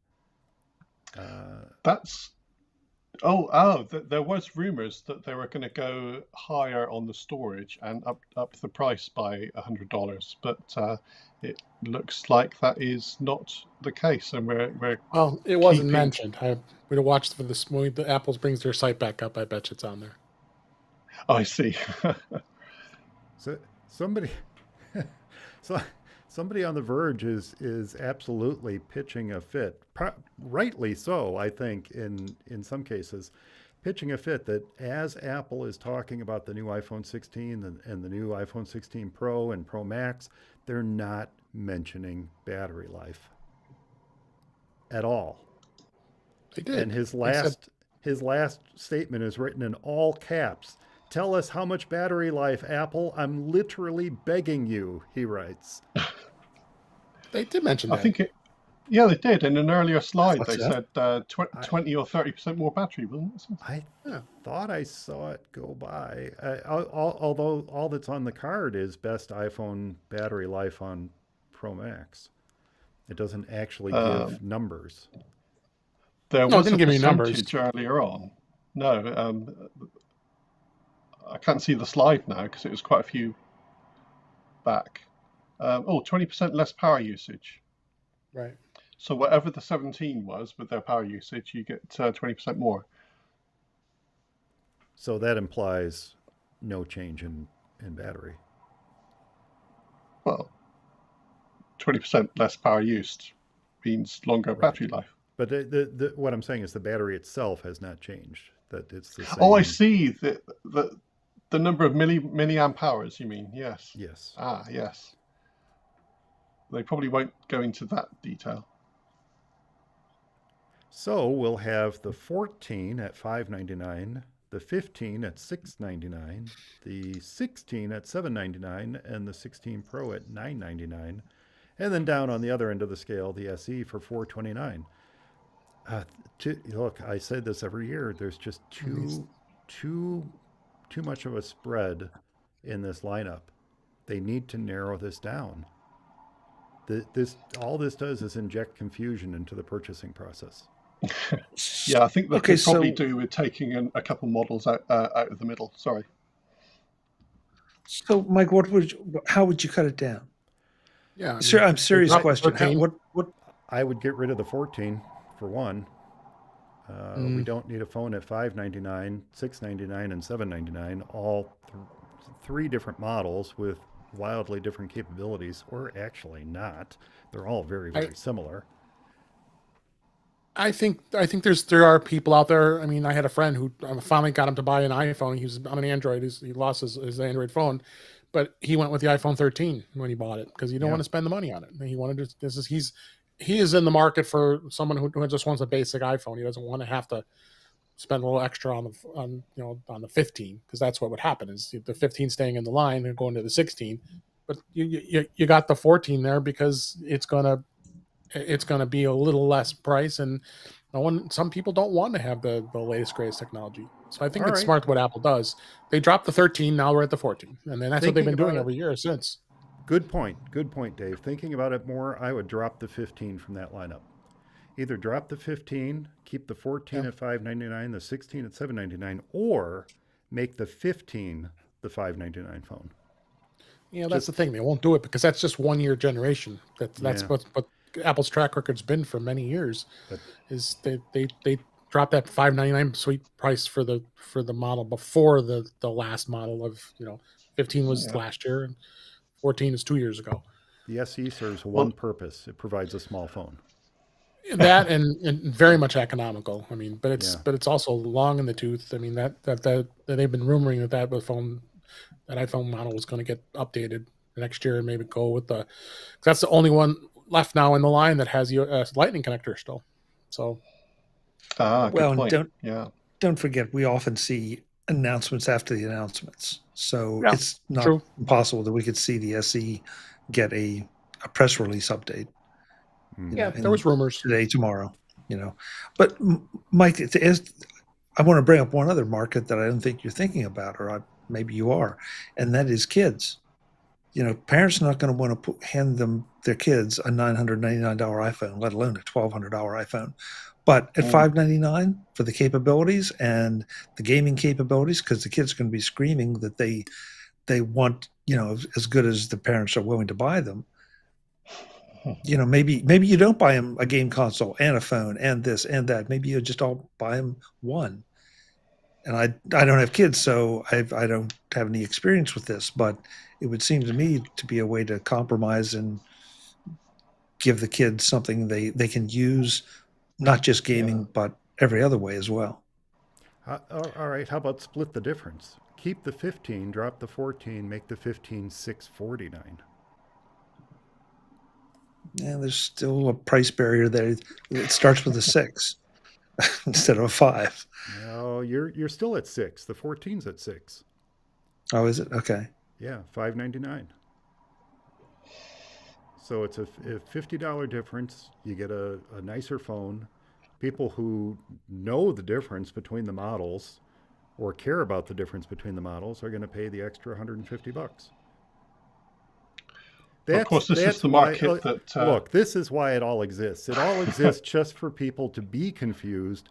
There was rumors that they were going to go higher on the storage and up the price by $100, but it looks like that is not the case, and well, it wasn't mentioned. We'd have watched for this when the Apple brings their site back up. I bet you it's on there. Oh, I see. So somebody on The Verge is absolutely pitching a fit, rightly so, I think, in some cases, pitching a fit that as Apple is talking about the new iPhone 16 and the new iPhone 16 Pro and Pro Max, they're not mentioning battery life at all. They did. And his last statement is written in all caps. Tell us how much battery life, Apple. I'm literally begging you, he writes. They did mention that. I think they did. In an earlier slide, they said 20 or 30% more battery, wasn't it? I thought I saw it go by. Although all that's on the card is best iPhone battery life on Pro Max. It doesn't actually give numbers. There was didn't a give me numbers percentage earlier on. No, I can't see the slide now because it was quite a few back. 20% less power usage. Right. So whatever the 17 was with their power usage, you get 20% more. So that implies no change in battery. Well, 20% less power used means longer battery life. But what I'm saying is the battery itself has not changed. That it's the same. Oh, I see. The number of milliamp hours, you mean? Yes. Yes. Ah, yes. They probably won't go into that detail. So we'll have the 14 at $599, the 15 at $699, the 16 at $799, and the 16 Pro at $999, and then down on the other end of the scale, the SE for $429. Look, I say this every year. There's just too much of a spread in this lineup. They need to narrow this down. All this does is inject confusion into the purchasing process. Yeah, I think that could probably do with taking a couple models out of the middle. Sorry. So, Mike, how would you cut it down? Yeah, I'm serious question. What? I would get rid of the 14 for one. We don't need a phone at $599, $699, and $799. All three different models with wildly different capabilities, or actually not. They're all very, very similar. I think there are people out there. I mean, I had a friend who finally got him to buy an iPhone. He was on an Android. He lost his Android phone, but he went with the iPhone 13 when he bought it because he didn't want to spend the money on it. And he wanted to. He is in the market for someone who just wants a basic iPhone. He doesn't want to have to spend a little extra on the 15 because that's what would happen is the 15 staying in the line and going to the 16. But you got the 14 there because it's gonna be a little less price, and some people don't want to have the latest greatest technology. So I think it's smart what Apple does. They dropped the 13, now we're at the 14, and then that's what they've been doing every year since. Good point, Dave. Thinking about it more, I would drop the 15 from that lineup. Either drop the 15, keep the 14 at $599, the 16 at $799, or make the 15 the $599 phone. Yeah, that's the thing. They won't do it because that's just 1 year generation. That's what Apple's track record's been for many years. Is they dropped that $599 sweet price for the model before the last model of 15 was last year and 14 is 2 years ago. The SE serves one purpose. It provides a small phone. That and very much economical. I mean, but it's also long in the tooth. I mean that they've been rumoring that iPhone model was going to get updated next year and maybe go with that's the only one left now in the line that has a Lightning connector still. So, good point. Don't forget we often see announcements after the announcements, so it's not impossible that we could see the SE get a press release update. There was rumors today, tomorrow, But Mike, I want to bring up one other market that I don't think you're thinking about, or maybe you are, and that is kids. Parents are not going to want to hand their kids a $999 iPhone, let alone a $1,200 iPhone. But at $599 for the capabilities and the gaming capabilities, because the kids are going to be screaming that they want, as good as the parents are willing to buy them. Maybe you don't buy them a game console and a phone and this and that. Maybe you just all buy them one. And I don't have kids, so I don't have any experience with this, but it would seem to me to be a way to compromise and give the kids something they can use, not just gaming, but every other way as well. All right, how about split the difference? Keep the 15, drop the 14, make the 15 $649. Yeah, there's still a price barrier there. It starts with a 6 instead of a 5. No, you're still at 6. The 14's at 6. Oh, is it? Okay. Yeah, $599. So it's a $50 difference. You get a nicer phone. People who know the difference between the models or care about the difference between the models are going to pay the extra $150. Of course, this is the market that... Look, this is why it all exists. It all exists just for people to be confused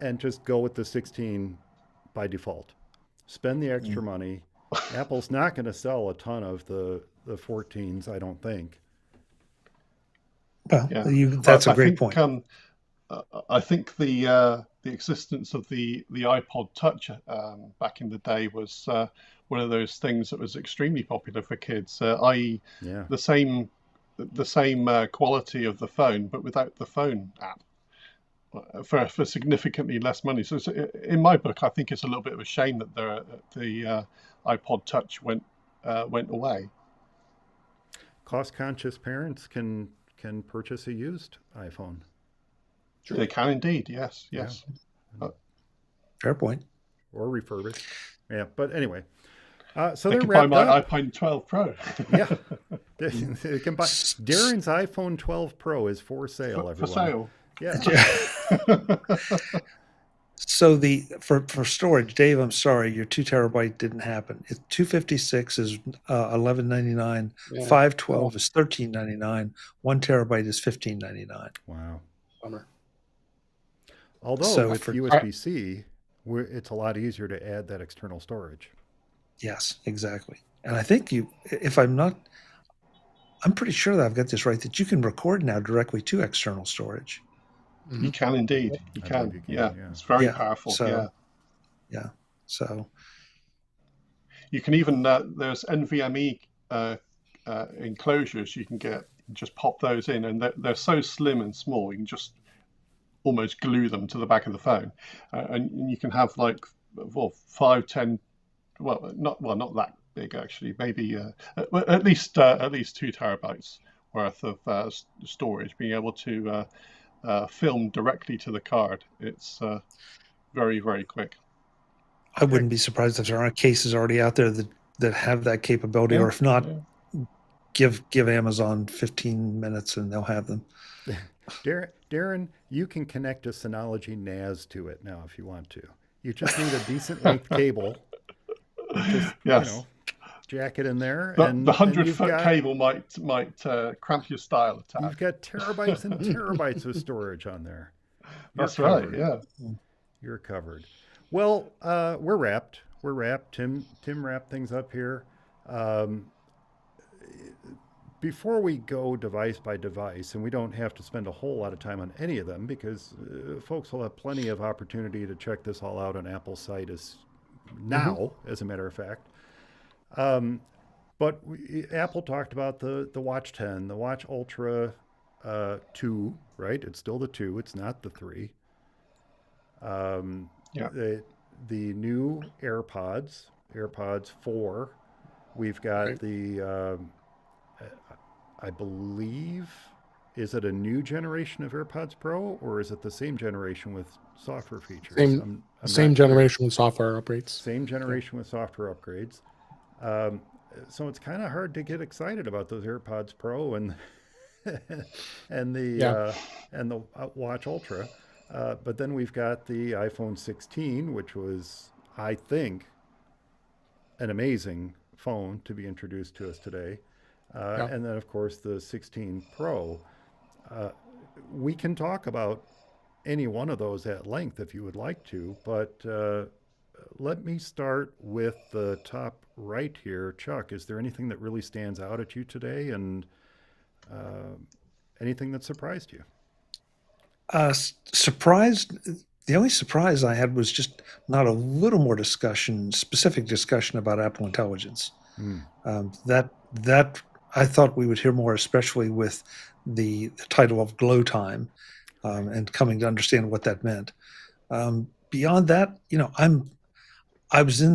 and just go with the 16 by default. Spend the extra money. Apple's not going to sell a ton of the 14s, I don't think. Well, Yeah. that's I a great think point. I think the existence of the iPod Touch back in the day was one of those things that was extremely popular for kids, i.e., Yeah. the same quality of the phone, but without the phone app for significantly less money. So in my book, I think it's a little bit of a shame that the iPod Touch went away. Cost-conscious parents can purchase a used iPhone. Sure. They can indeed, yes. Fair point. Or refurbished. Yeah, but anyway. So They they're can buy wrapped my up. iPhone 12 Pro. Yeah. They can buy. Darren's iPhone 12 Pro is for sale, for everyone. sale. Yeah. So for storage, Dave, I'm sorry, your 2 terabyte didn't happen. 256 is $11.99. Yeah. 512 is $13.99. 1 terabyte is $15.99. Wow. Bummer. Although So with for- USB-C, it's a lot easier to add that external storage. Yes, exactly. And I think I'm pretty sure that I've got this right, that you can record now directly to external storage. Mhm. You can indeed. You I can. believe you can, Yeah. yeah. It's very Yeah, powerful. so- Yeah. So You can even there's NVMe enclosures you can get. Just pop those in, and they're so slim and small. You can just almost glue them to the back of the phone, and you can have like 5, 10. Not that big actually. Maybe at least 2 terabytes worth of storage. Being able to film directly to the card. It's very, very quick. I wouldn't be surprised if there aren't cases already out there that have that capability, or if not, give Amazon 15 minutes and they'll have them. Darren, you can connect a Synology NAS to it now if you want to. You just need a decent length cable. Just, Yes. jack it in there. The and 100-foot cable might cramp your style attack. You've got terabytes and terabytes of storage on there. That's right. Yeah. You're covered. Well, we're wrapped. Tim wrapped things up here. Before we go device by device, and we don't have to spend a whole lot of time on any of them because folks will have plenty of opportunity to check this all out on Apple's site as a matter of fact. But Apple talked about the Watch 10, the Watch Ultra 2, right? It's still the 2. It's not the 3. The new AirPods 4. We've got the, I believe, is it a new generation of AirPods Pro, or is it the same generation with software features? Same generation with software upgrades. Same generation with software upgrades. So it's kind of hard to get excited about those AirPods Pro and the Watch Ultra. But then we've got the iPhone 16, which was, I think, an amazing phone to be introduced to us today. And then, of course, the 16 Pro. We can talk about any one of those at length if you would like to, but let me start with the top right here. Chuck, is there anything that really stands out at you today, and anything that surprised you? Surprised. The only surprise I had was just not a little more specific discussion about Apple Intelligence. That I thought we would hear more, especially with the title of Glowtime, and coming to understand what that meant. Beyond that, I'm in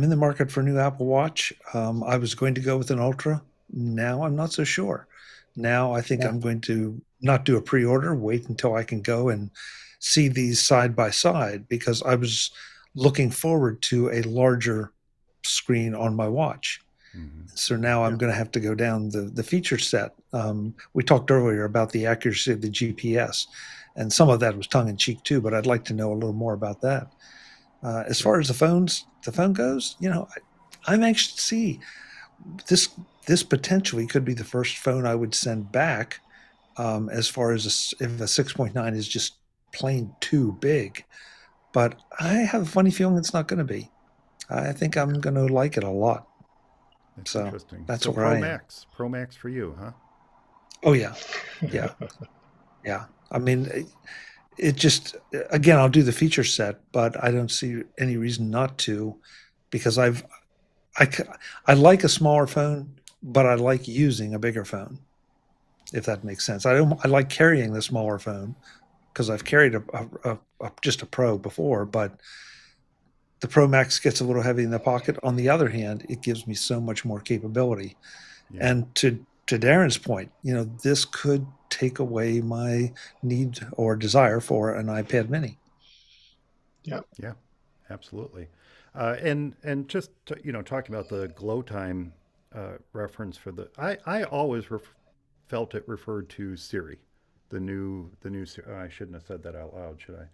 the market for a new Apple Watch. I was going to go with an Ultra. Now I'm not so sure. Now I think I'm going to not do a pre-order, wait until I can go and see these side by side, because I was looking forward to a larger screen on my watch. So now I'm going to have to go down the feature set. We talked earlier about the accuracy of the GPS, and some of that was tongue in cheek too, but I'd like to know a little more about that. As far as the phone goes, I'm anxious to see this potentially could be the first phone I would send back. As far as if a 6.9 is just plain too big, but I have a funny feeling it's not going to be. I think I'm going to like it a lot. That's so interesting. That's so where I am. Pro Max for you, huh? Oh yeah, yeah, yeah. I mean, it just, again, I'll do the feature set, but I don't see any reason not to, because I like a smaller phone, but I like using a bigger phone, if that makes sense. I like carrying the smaller phone because I've carried just a Pro before, but the Pro Max gets a little heavy in the pocket. On the other hand, it gives me so much more capability. Yeah. And to Darren's point, this could take away my need or desire for an iPad Mini. Yeah. Yeah, absolutely. And just talking about the Glowtime reference for I always felt it referred to Siri, the new. I shouldn't have said that out loud, should I?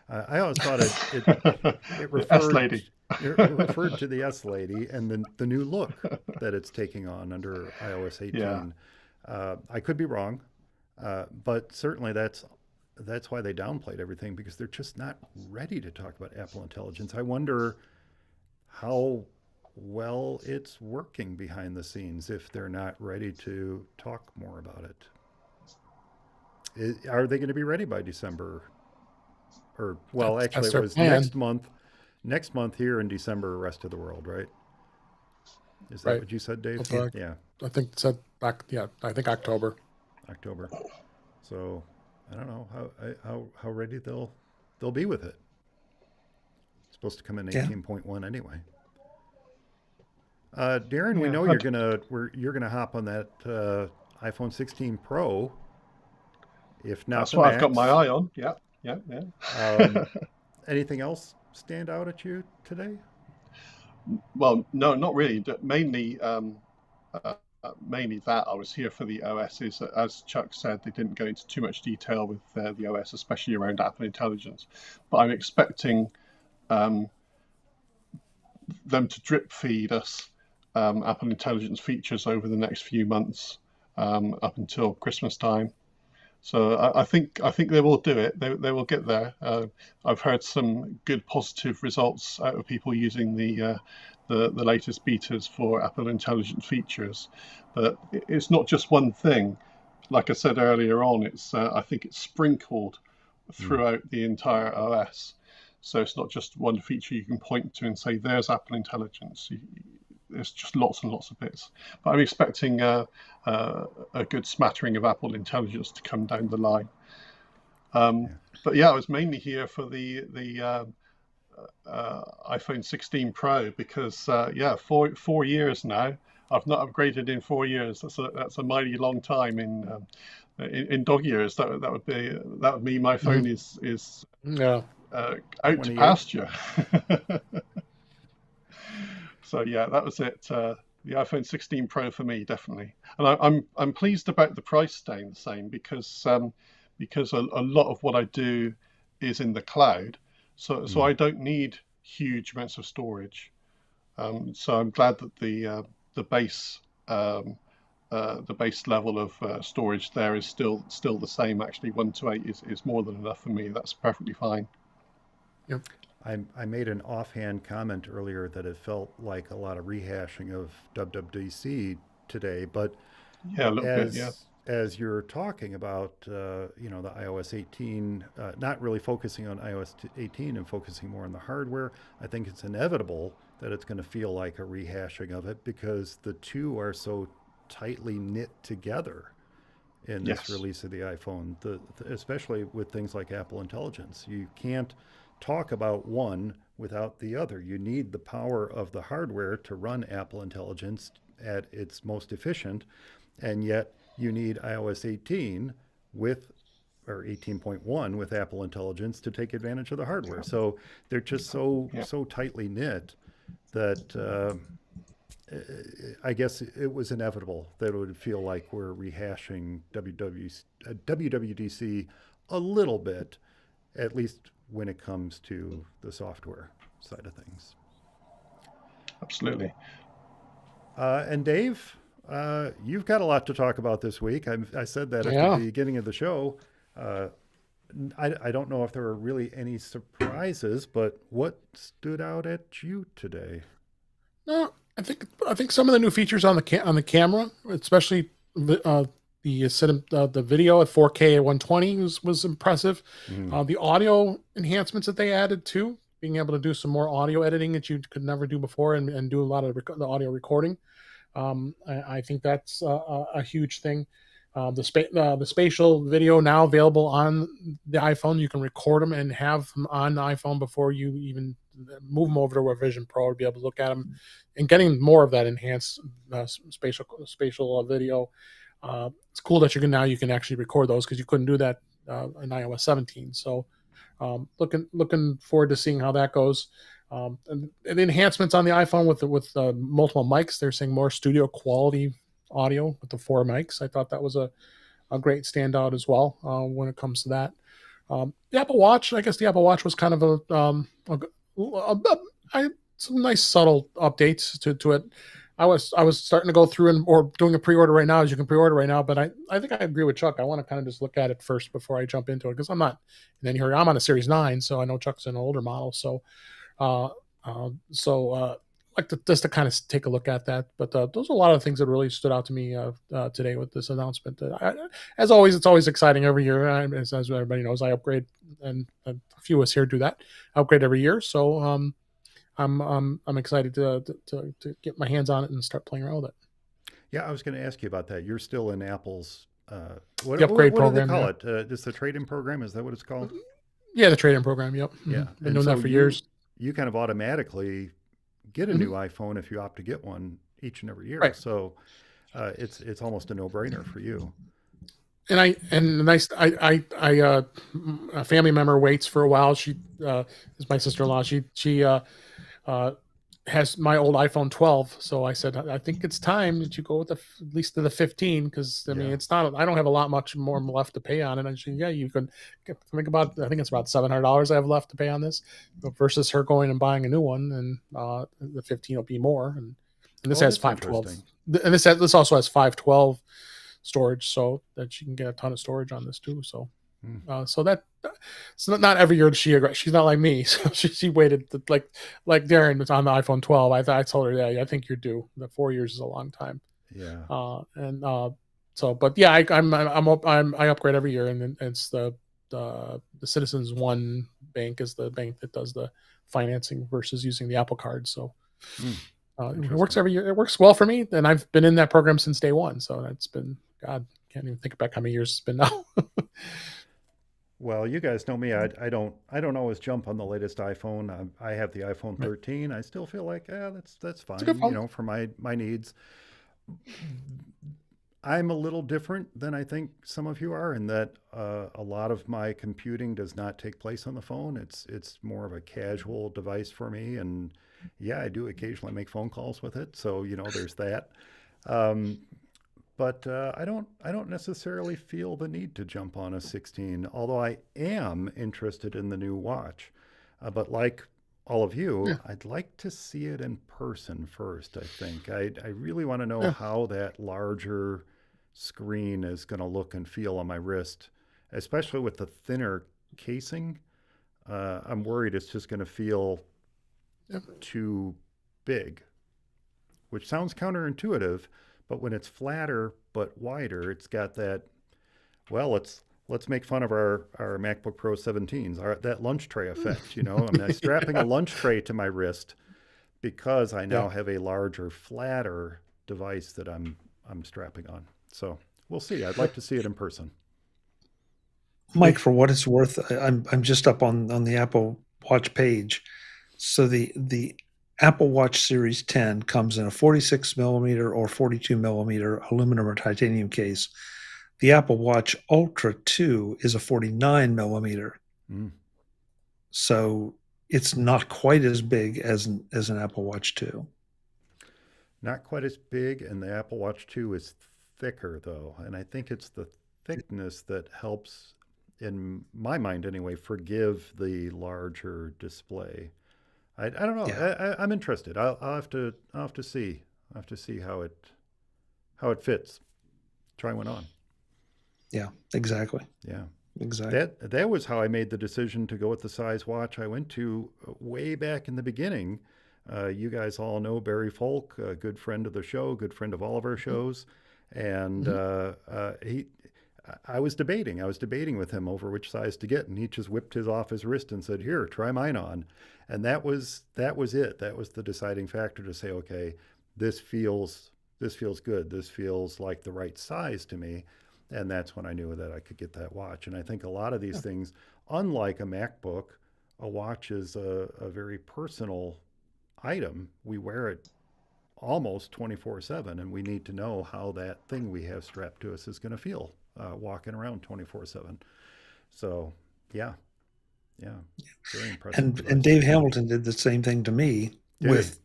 I always thought it S referred lady. it referred to the S lady and the new look that it's taking on under iOS 18. Yeah. I could be wrong, but certainly that's why they downplayed everything, because they're just not ready to talk about Apple Intelligence. I wonder how well it's working behind the scenes if they're not ready to talk more about it. Are they going to be ready by December? Or, well, That's, actually, that's it their was plan, next month here in December, rest of the world, right? Is that right? what you said, Dave? Of, Yeah, I think it said back. Yeah, I think October. October. So I don't know how ready they'll be with it. It's supposed to come in Yeah. 18.1 anyway. Darren, we Yeah. know you're gonna hop on that iPhone 16 Pro, if not That's the what I've got Max. my eye on. Yeah. Yeah. Yeah. Anything else stand out at you today? Well, no, not really. Mainly, mainly that I was here for the OSs. As Chuck said, they didn't go into too much detail with the OS, especially around Apple Intelligence. But I'm expecting um, them to drip feed us Apple Intelligence features over the next few months, up until Christmas time. So I think they will do it. They will get there. I've heard some good positive results out of people using the latest betas for Apple Intelligent features, but it's not just one thing. Like I said earlier on, I think it's sprinkled Mm. throughout the entire OS. So it's not just one feature you can point to and say, "There's Apple Intelligence." There's just lots and lots of bits. But I'm expecting a good smattering of Apple Intelligence to come down the line. Yeah. But yeah, I was mainly here for the iPhone 16 Pro because yeah, 4 years now. I've not upgraded in 4 years. That's a mighty long time in dog years. That would mean my phone is Yeah, out to 28. pasture. So yeah, that was it. The iPhone 16 Pro for me, definitely. And I'm pleased about the price staying the same because a lot of what I do is in the cloud, so Mm. I don't need huge amounts of storage. So I'm glad that the base the base level of storage there is still the same. Actually, 128 is more than enough for me. That's perfectly fine. yep. I made an offhand comment earlier that it felt like a lot of rehashing of WWDC today, but Yeah, a little bit. Yeah. as you're talking about, the iOS 18, not really focusing on iOS 18 and focusing more on the hardware, I think it's inevitable that it's going to feel like a rehashing of it because the two are so tightly knit together in this Yes. release of the iPhone, especially with things like Apple Intelligence. You can't talk about one without the other. You need the power of the hardware to run Apple Intelligence at its most efficient, and yet you need iOS 18 with or 18.1 with Apple Intelligence to take advantage of the hardware. So they're just so Yeah. tightly knit that I guess it was inevitable that it would feel like we're rehashing WWDC a little bit, at least when it comes to the software side of things. Absolutely. And Dave, you've got a lot to talk about this week. I said that at Yeah. the beginning of the show. I don't know if there were really any surprises, but what stood out at you today? No, I think some of the new features on the camera, especially the the video at 4K at 120 was impressive. The audio enhancements that they added too, being able to do some more audio editing that you could never do before, and do a lot of the audio recording. I think that's a huge thing. The spatial video now available on the iPhone. You can record them and have them on the iPhone before you even move them over to a Vision Pro to be able to look at them, and getting more of that enhanced spatial video. It's cool that you can actually record those, because you couldn't do that in iOS 17. So looking forward to seeing how that goes. And the enhancements on the iPhone with multiple mics. They're saying more studio quality audio with the 4 mics. I thought that was a great standout as well when it comes to that. The Apple Watch, I guess the Apple Watch was kind of some nice subtle updates to it. I was starting to go through or doing a pre-order right now, as you can pre-order right now. But I think I agree with Chuck. I want to kind of just look at it first before I jump into it, because I'm not. And then I'm on a Series 9, so I know Chuck's an older model. So like just to kind of take a look at that. But those are a lot of things that really stood out to me today with this announcement. As always, it's always exciting every year. As everybody knows, I upgrade, and a few of us here do that. I upgrade every year, so I'm excited to get my hands on it and start playing around with it. Yeah, I was going to ask you about that. You're still in Apple's the upgrade what program. Do they call it? Just the trade-in program? Is that what it's called? Yeah, the trade-in program. Yep. Yeah, been doing that for years. You kind of automatically get a new iPhone if you opt to get one each and every year. Right. So it's almost a no-brainer for you. And a family member waits for a while. She is my sister-in-law. She has my old iPhone 12. So I said, I think it's time that you go with at least to the 15, because I mean, it's not. I don't have a lot much more left to pay on it. And she, you can think about. I think it's about $700 I have left to pay on this, versus her going and buying a new one, and the 15 will be more. And this has 512. And this also has 512 storage, so that she can get a ton of storage on this too. So. So not every year she's not like me. So she waited like Darren was on the iPhone 12. I told her, yeah, I think you're due. The 4 years is a long time. Yeah. But yeah, I upgrade every year, and it's the Citizens One Bank is the bank that does the financing versus using the Apple Card. So it works every year. It works well for me, and I've been in that program since day one. So that's been, God, can't even think back how many years it's been now. Well, you guys know me. I don't always jump on the latest iPhone. I have the iPhone 13. I still feel like, that's fine, for my needs. I'm a little different than I think some of you are, in that a lot of my computing does not take place on the phone. It's more of a casual device for me, and yeah, I do occasionally make phone calls with it. So there's that. But I don't necessarily feel the need to jump on a 16, although I am interested in the new watch. But like all of you, I'd like to see it in person first, I think. I really want to know how that larger screen is going to look and feel on my wrist, especially with the thinner casing. I'm worried it's just going to feel too big, which sounds counterintuitive. But when it's flatter but wider, it's got that, well, let's make fun of our MacBook Pro 17s, that lunch tray effect, I'm strapping a lunch tray to my wrist because I now have a larger, flatter device that I'm strapping on. So we'll see. I'd like to see it in person. Mike, for what it's worth, I'm just up on the Apple Watch page. So the Apple Watch Series 10 comes in a 46 millimeter or 42 millimeter aluminum or titanium case. The Apple Watch Ultra 2 is a 49 millimeter. So it's not quite as big as an Apple Watch 2. Not quite as big, and the Apple Watch 2 is thicker, though. And I think it's the thickness that helps, in my mind anyway, forgive the larger display. I don't know. Yeah. I'm interested. I'll have to see. I'll have to see how it fits. Try one on. Yeah, exactly. Yeah, exactly. That was how I made the decision to go with the size watch I went to way back in the beginning. You guys all know Barry Folk, a good friend of the show, good friend of all of our shows, And I was debating with him over which size to get, and he just whipped his off his wrist and said, "Here, try mine on." And that was it. That was the deciding factor to say, okay, this feels good. This feels like the right size to me. And that's when I knew that I could get that watch. And I think a lot of these things, unlike a MacBook, a watch is a very personal item. We wear it almost 24/7, and we need to know how that thing we have strapped to us is going to feel walking around 24/7. So yeah, very impressive. And Dave Hamilton did the same thing to me with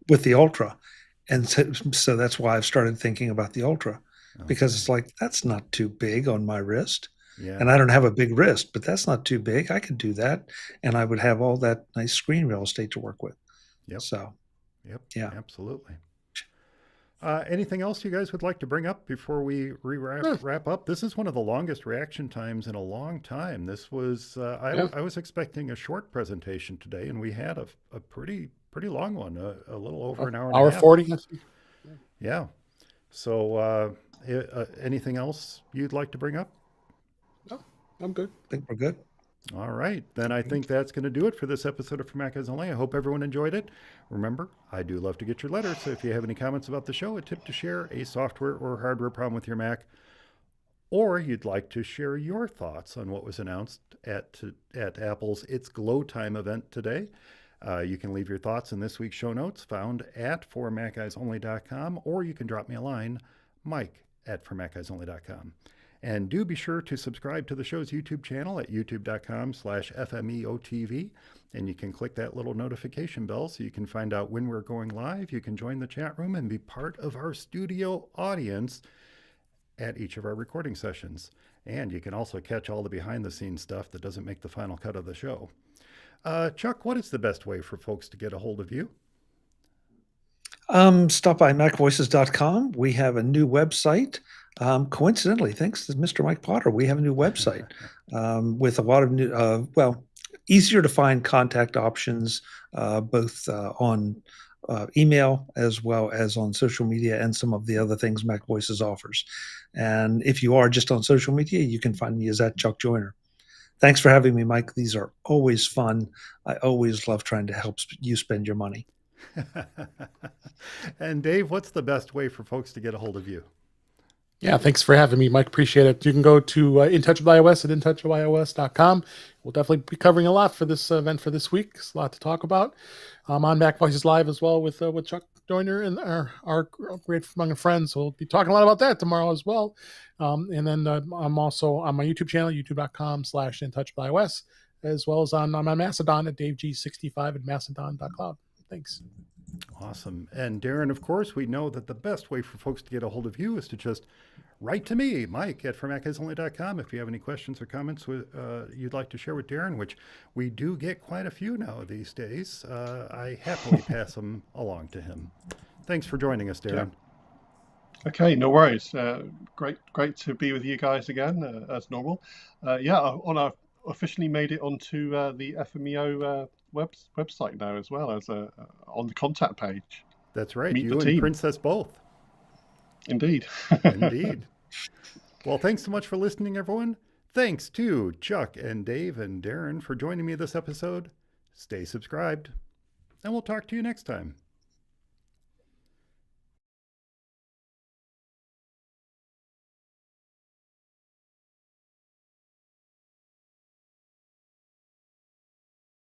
the Ultra, and so that's why I've started thinking about the Ultra, because it's like, that's not too big on my wrist. Yeah. And I don't have a big wrist, but that's not too big. I could do that, and I would have all that nice screen real estate to work with. Yep. So, yeah, absolutely. Anything else you guys would like to bring up before we wrap up? This is one of the longest reaction times in a long time. This was I was expecting a short presentation today, and we had a pretty long one, a little over an hour. Hour 40. Yeah. So anything else you'd like to bring up? No, I'm good. I think we're good. All right, then I think that's going to do it for this episode of For Mac Guys Only. I hope everyone enjoyed it. Remember, I do love to get your letters, so if you have any comments about the show, a tip to share, a software or hardware problem with your Mac, or you'd like to share your thoughts on what was announced at Apple's It's Glowtime event today, you can leave your thoughts in this week's show notes found at formacguysonly.com, or you can drop me a line, mike@formacguysonly.com. And do be sure to subscribe to the show's YouTube channel at youtube.com/FMEOTV. And you can click that little notification bell so you can find out when we're going live. You can join the chat room and be part of our studio audience at each of our recording sessions. And you can also catch all the behind the scenes stuff that doesn't make the final cut of the show. Chuck, what is the best way for folks to get a hold of you? Stop by macvoices.com. We have a new website. Coincidentally, thanks to Mr. Mike Potter, we have a new website with a lot of new, easier to find contact options, both on email as well as on social media and some of the other things Mac Voices offers. And if you are just on social media, you can find me as @Chuck Joyner. Thanks for having me, Mike. These are always fun. I always love trying to help you spend your money. And Dave, what's the best way for folks to get a hold of you? Yeah, thanks for having me, Mike. Appreciate it. You can go to In Touch with iOS at intouchwithios.com. We'll definitely be covering a lot for this event for this week. It's a lot to talk about. I'm on Mac Voices Live as well with Chuck Joyner and our great among friends. So we'll be talking a lot about that tomorrow as well. And then I'm also on my YouTube channel, youtube.com/intouchwithios, as well as on my Mastodon at DaveG65 at mastodon.cloud. Thanks. Awesome. And Darren, of course, we know that the best way for folks to get a hold of you is to just write to me, Mike at formacguysonly.com, if you have any questions or comments you'd like to share with Darren, which we do get quite a few now these days. I happily pass them along to him. Thanks for joining us, Darren. Yeah. Okay, no worries. Great to be with you guys again, as normal. I've officially made it onto the FMEO website now, as well as on the contact page. That's right. Meet you the and team. Princess both. Indeed. Indeed. Well, thanks so much for listening, everyone. Thanks to Chuck and Dave and Darren for joining me this episode. Stay subscribed, and we'll talk to you next time.